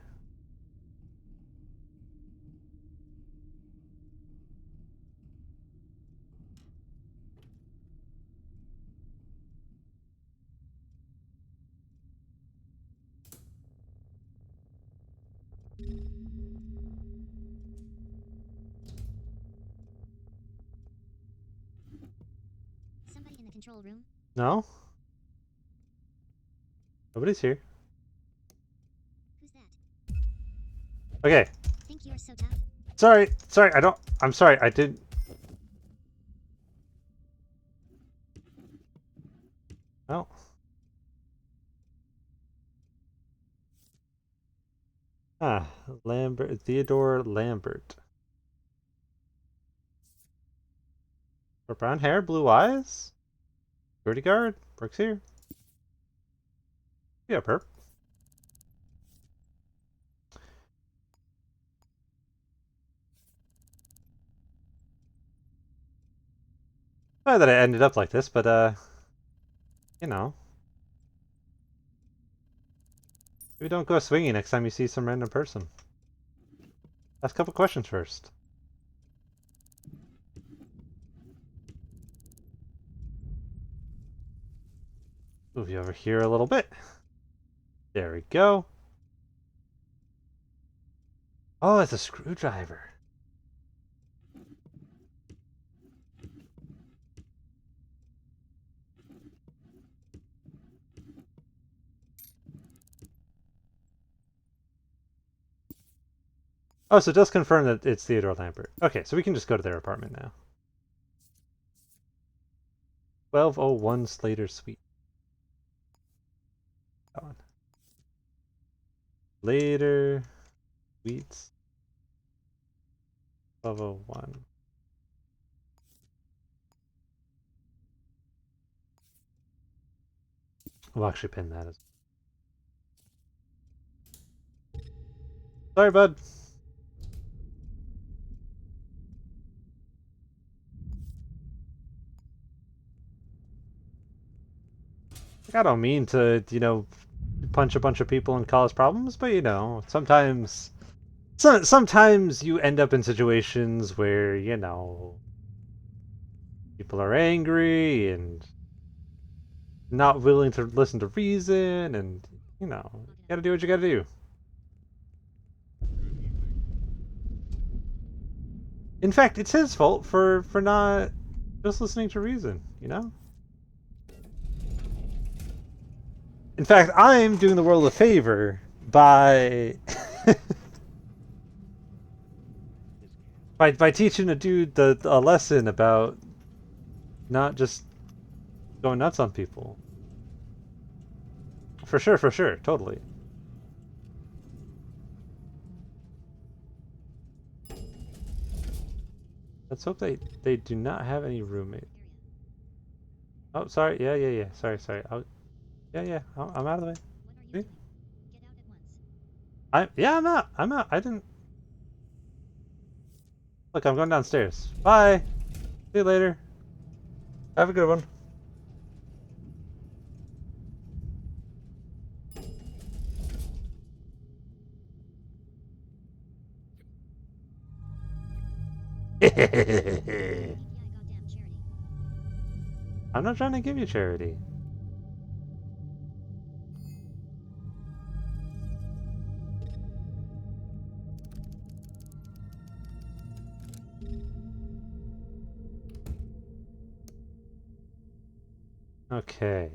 Somebody in the control room? No? Nobody's here. Who's that? Okay. Think you're so tough? Sorry, I'm sorry, I didn't. Oh. Ah, Theodore Lambert. For brown hair, blue eyes? Security guard? Works here. Yeah, perp. Sorry that I ended up like this, but you know. Maybe don't go swinging next time you see some random person. Ask a couple questions first. Move you over here a little bit. There we go. Oh, it's a screwdriver. Oh, so it does confirm that it's Theodore Lambert. Okay, so we can just go to their apartment now. 1201 Slater Suite. That one. Slater Suites. 1201. We'll actually pin that as. Sorry, bud. I don't mean to, you know, punch a bunch of people and cause problems, but you know, sometimes you end up in situations where, you know, people are angry and not willing to listen to reason, and you know, you gotta do what you gotta do. Good evening. In fact, it's his fault for not just listening to reason, you know? In fact, I'm doing the world a favor by by teaching a dude a lesson about not just going nuts on people. For sure, totally. Let's hope they do not have any roommates. Oh, sorry. Yeah. Sorry. I'm out of the way. What are you See? doing? Get out at once. I'm out. I didn't. Look, I'm going downstairs. Bye. See you later. Have a good one. API goddamn charity. I'm not trying to give you charity. Okay.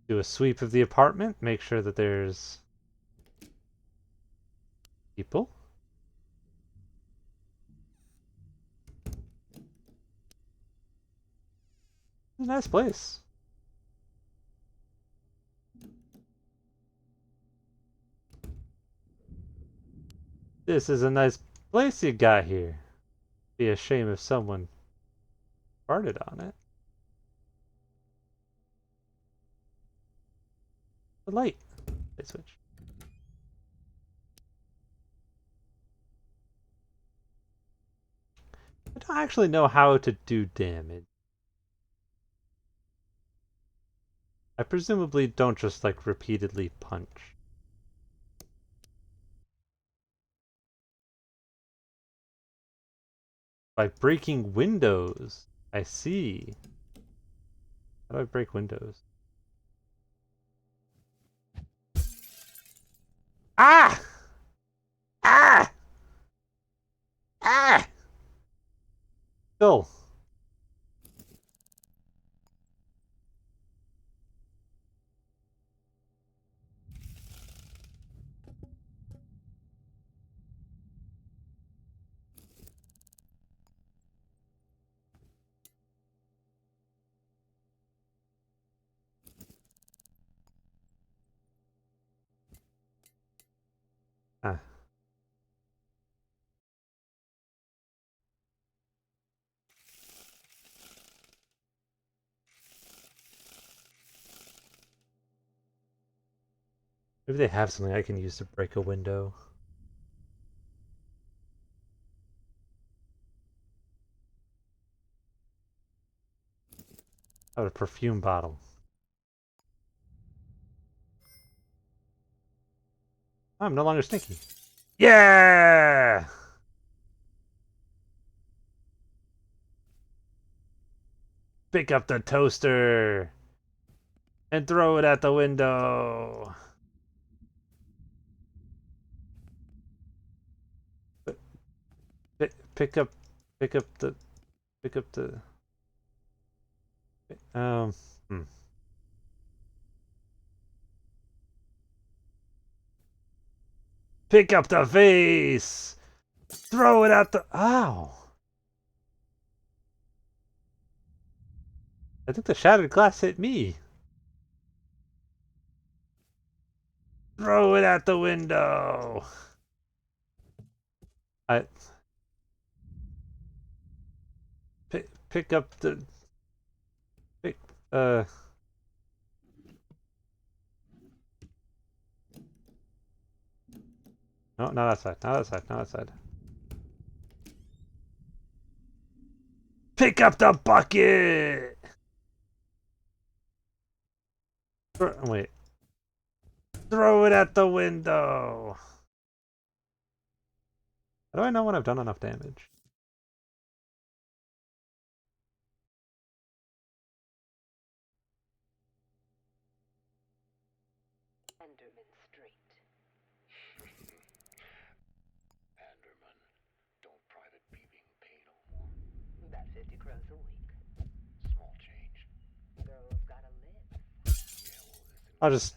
Do a sweep of the apartment. Make sure that there's people. a nice place. This is a nice place you got here. Be a shame if someone farted on it. The light. Light switch. I don't actually know how to do damage. I presumably don't just like repeatedly punch. By breaking windows. I see. How do I break windows? Ah! Ah! Ah! Phil. Ah. Maybe they have something I can use to break a window. Out of a perfume bottle. I'm no longer stinky. Yeah! Pick up the toaster and throw it at the window. Pick up the Pick up the vase. Throw it at the ow. I think the shattered glass hit me. Throw it at the window. Pick up the No, not outside, not outside, not outside. Pick up the bucket! Wait. Throw it at the window! How do I know when I've done enough damage? Anderman Street. Anderman, don't private peeping pay no more. About 50 crowns a week. Small change. Girls gotta live. Yeah, well, listen.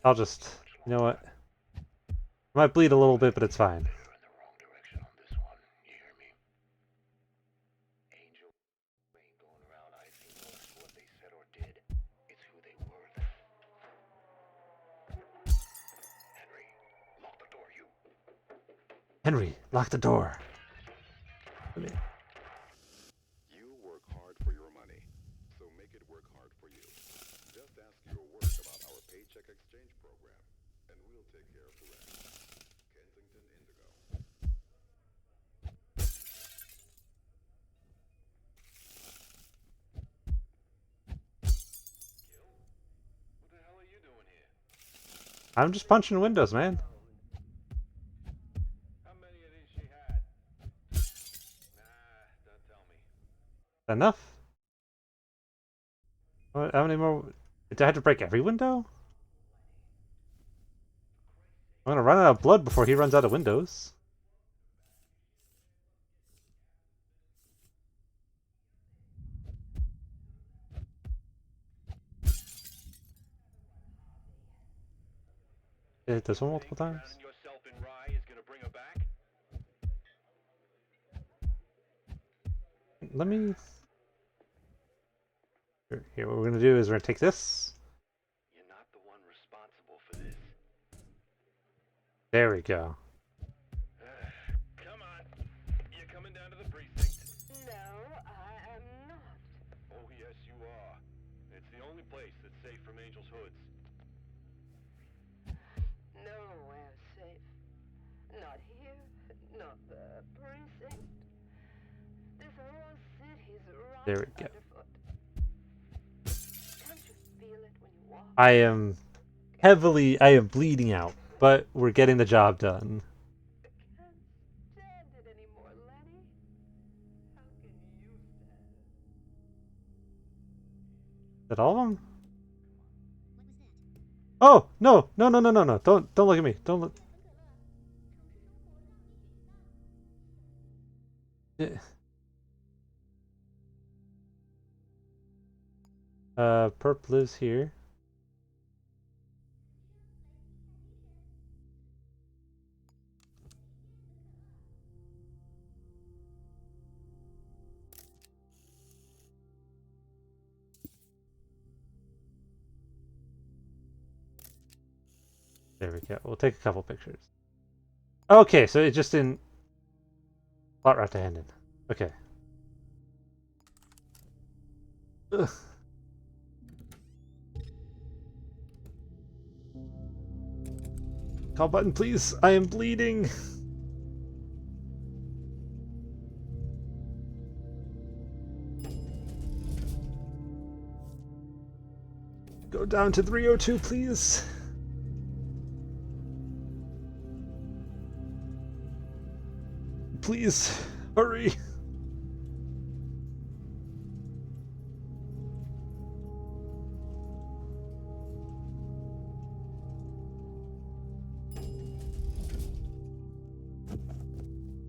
I'll just, you know what? I might bleed a little bit, but it's fine. You're in the wrong direction on this one. You hear me? Angel ain't going around icing folks for what they said or did. It's who they were that. Henry, lock the door, you. Henry, lock the door. You work hard for your money, so make it work hard for you. Just ask your work about our paycheck exchange program, and we'll take care of the rest. Kensington Indigo. Gil? What the hell are you doing here? I'm just punching windows, man. How many of these she had? Nah, don't tell me. Enough? How many more? Do I have to break every window? I'm gonna run out of blood before he runs out of windows. I hit this one multiple times. Drowning yourself in rye is gonna bring her back? Let me... Here, what we're gonna do is we're gonna take this. You're not the one responsible for this. There we go. Come on. You're coming down to the precinct. No, I am not. Oh, yes, you are. It's the only place that's safe from Angel's hoods. Nowhere safe. Not here, not the precinct. This whole city's right There we go. underfoot. Can't you feel it when you walk? I am bleeding out, but we're getting the job done. I can't stand it anymore, Lenny. How can you stand it? Is that all of them? What was that? Oh no! No! No! No! No! No! Don't look at me! Don't look. Yeah. Perp lives here. There we go. We'll take a couple pictures. Okay, so it just didn't plot route to Hendon. Okay. Ugh. Call button, please. I am bleeding. Go down to 302, please. Please, hurry.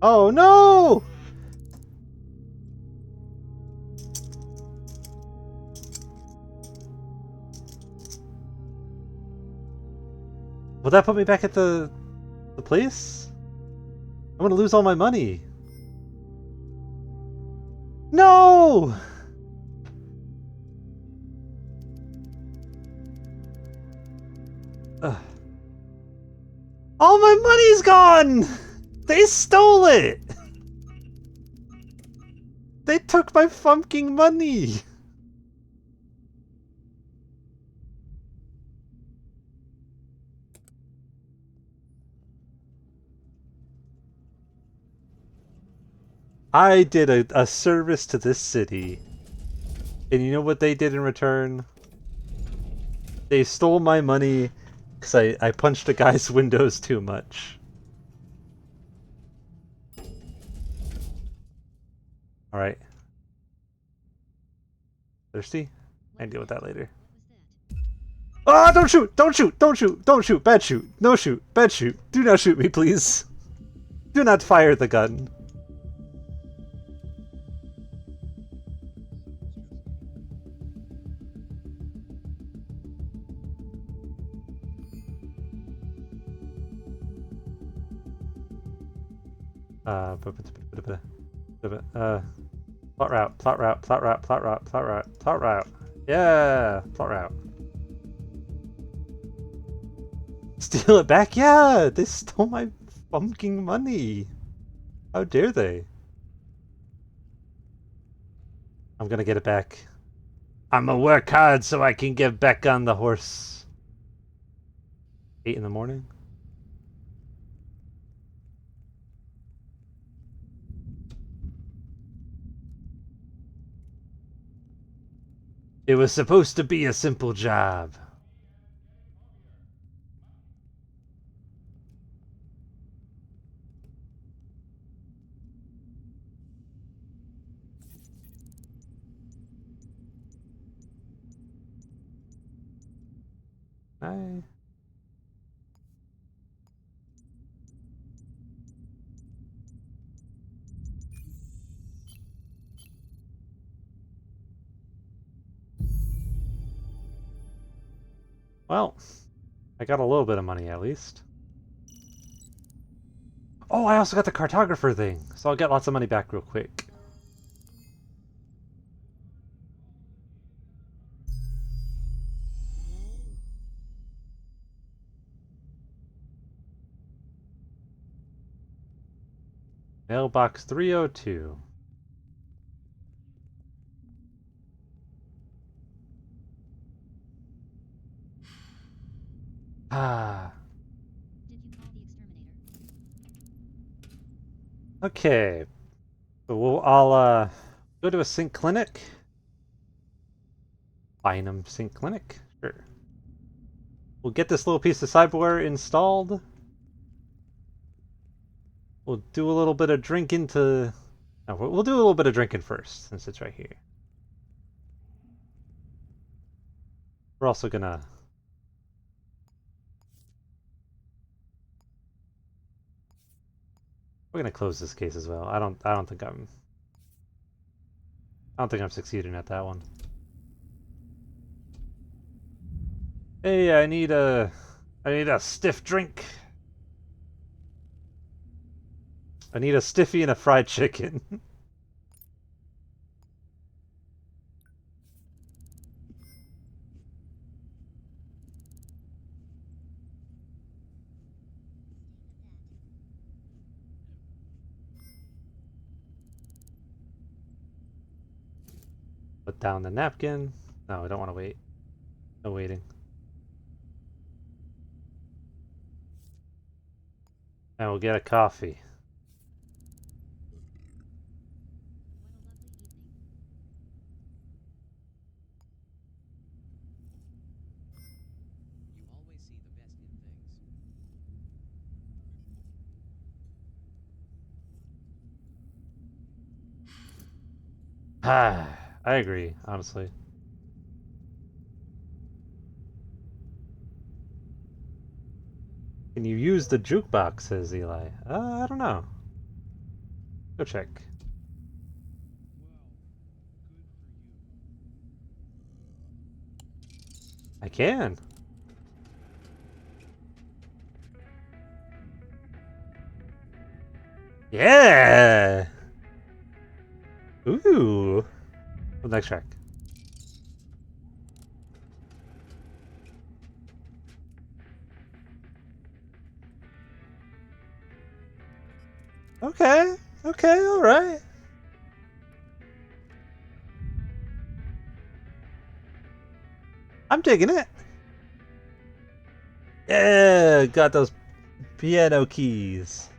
Oh no! Will that put me back at the place? I'm gonna lose all my money. No! Ugh. All my money's gone! They stole it! They took my fucking money! I did a service to this city. And you know what they did in return? They stole my money because I punched a guy's windows too much. Alright. Thirsty? I can deal with that later. Ah! Don't shoot! Don't shoot! Don't shoot! Don't shoot! Bad shoot! No shoot! Bad shoot! Do not shoot me, please! Do not fire the gun! Plot route, plot route, plot route, plot route, plot route, plot route. Yeah, plot route. Steal it back? Yeah, they stole my fucking money. How dare they? I'm gonna get it back. I'm gonna work hard so I can get back on the horse. 8 in the morning? It was supposed to be a simple job. Hi. Well, I got a little bit of money at least. Oh, I also got the cartographer thing, so I'll get lots of money back real quick. Mailbox 302. Ah. Did you call the exterminator? Okay. So I'll go to a sync clinic. Bynum sync clinic. Sure. We'll get this little piece of cyberware installed. We'll do a little bit of drinking to... No, we'll do a little bit of drinking first, since it's right here. We're also gonna... We're gonna close this case as well. I don't think I'm succeeding at that one. Hey, I need a stiff drink. I need a stiffy and a fried chicken. Put down the napkin. No, I don't want to wait. No waiting. And we'll get a coffee. You always see the best in things. Ah, I agree, honestly. Can you use the jukebox, says Eli. I don't know. Go check. I can. Yeah! Ooh! Well, next track. Okay, alright. I'm digging it. Yeah, got those piano keys.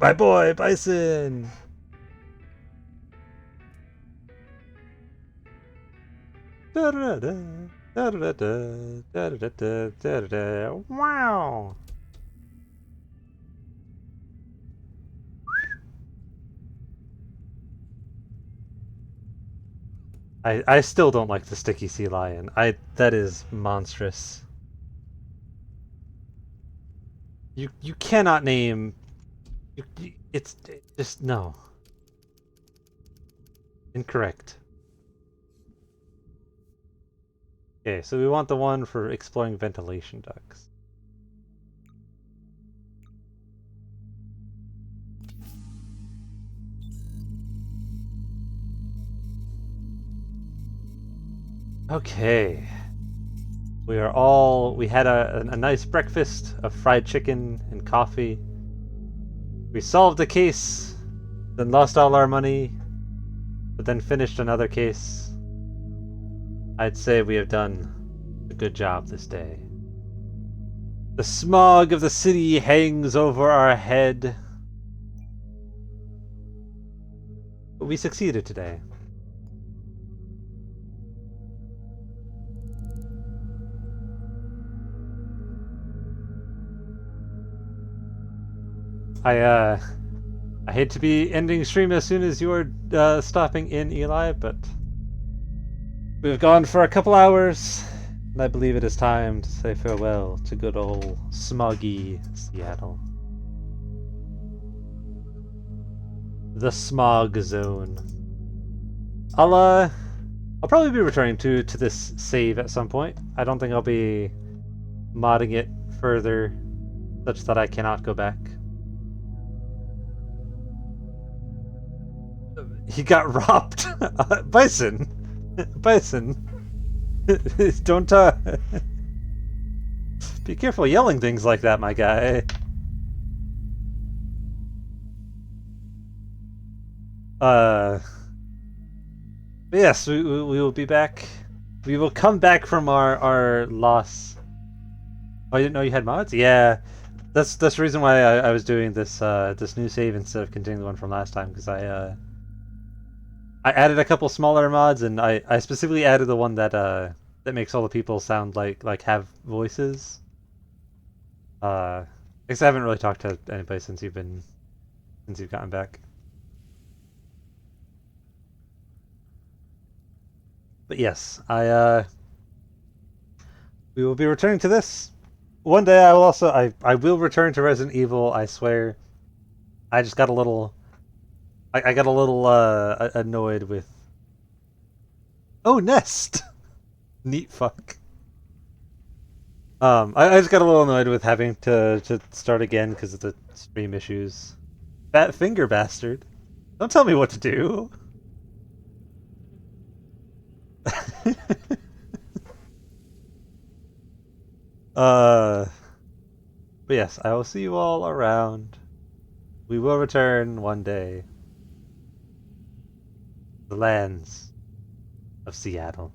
My boy, Bison. Wow. I still don't like the sticky sea lion. That is monstrous. You cannot name. It's just no. Incorrect. Okay, so we want the one for exploring ventilation ducts. Okay. We had a nice breakfast of fried chicken and coffee. We solved a case, then lost all our money, but then finished another case. I'd say we have done a good job this day. The smog of the city hangs over our head. But we succeeded today. I hate to be ending stream as soon as you're stopping in, Eli, but we've gone for a couple hours, and I believe it is time to say farewell to good old smoggy Seattle. The smog zone. I'll probably be returning to this save at some point. I don't think I'll be modding it further such that I cannot go back. He got robbed. Bison. Bison. Don't be careful yelling things like that, my guy. But yes, we will be back. We will come back from our loss. Oh, you didn't know you had mods? Yeah, that's the reason why I was doing this this new save instead of continuing the one from last time, because I added a couple smaller mods, and I specifically added the one that that makes all the people sound like have voices. Because I haven't really talked to anybody since you've gotten back. But yes, we will be returning to this. One day I will also I will return to Resident Evil, I swear. I just got a little I got a little annoyed with Oh, Nest. Neat fuck. I just got a little annoyed with having to start again because of the stream issues. Fat finger bastard. Don't tell me what to do. But yes, I will see you all around. We will return one day. The lands of Seattle.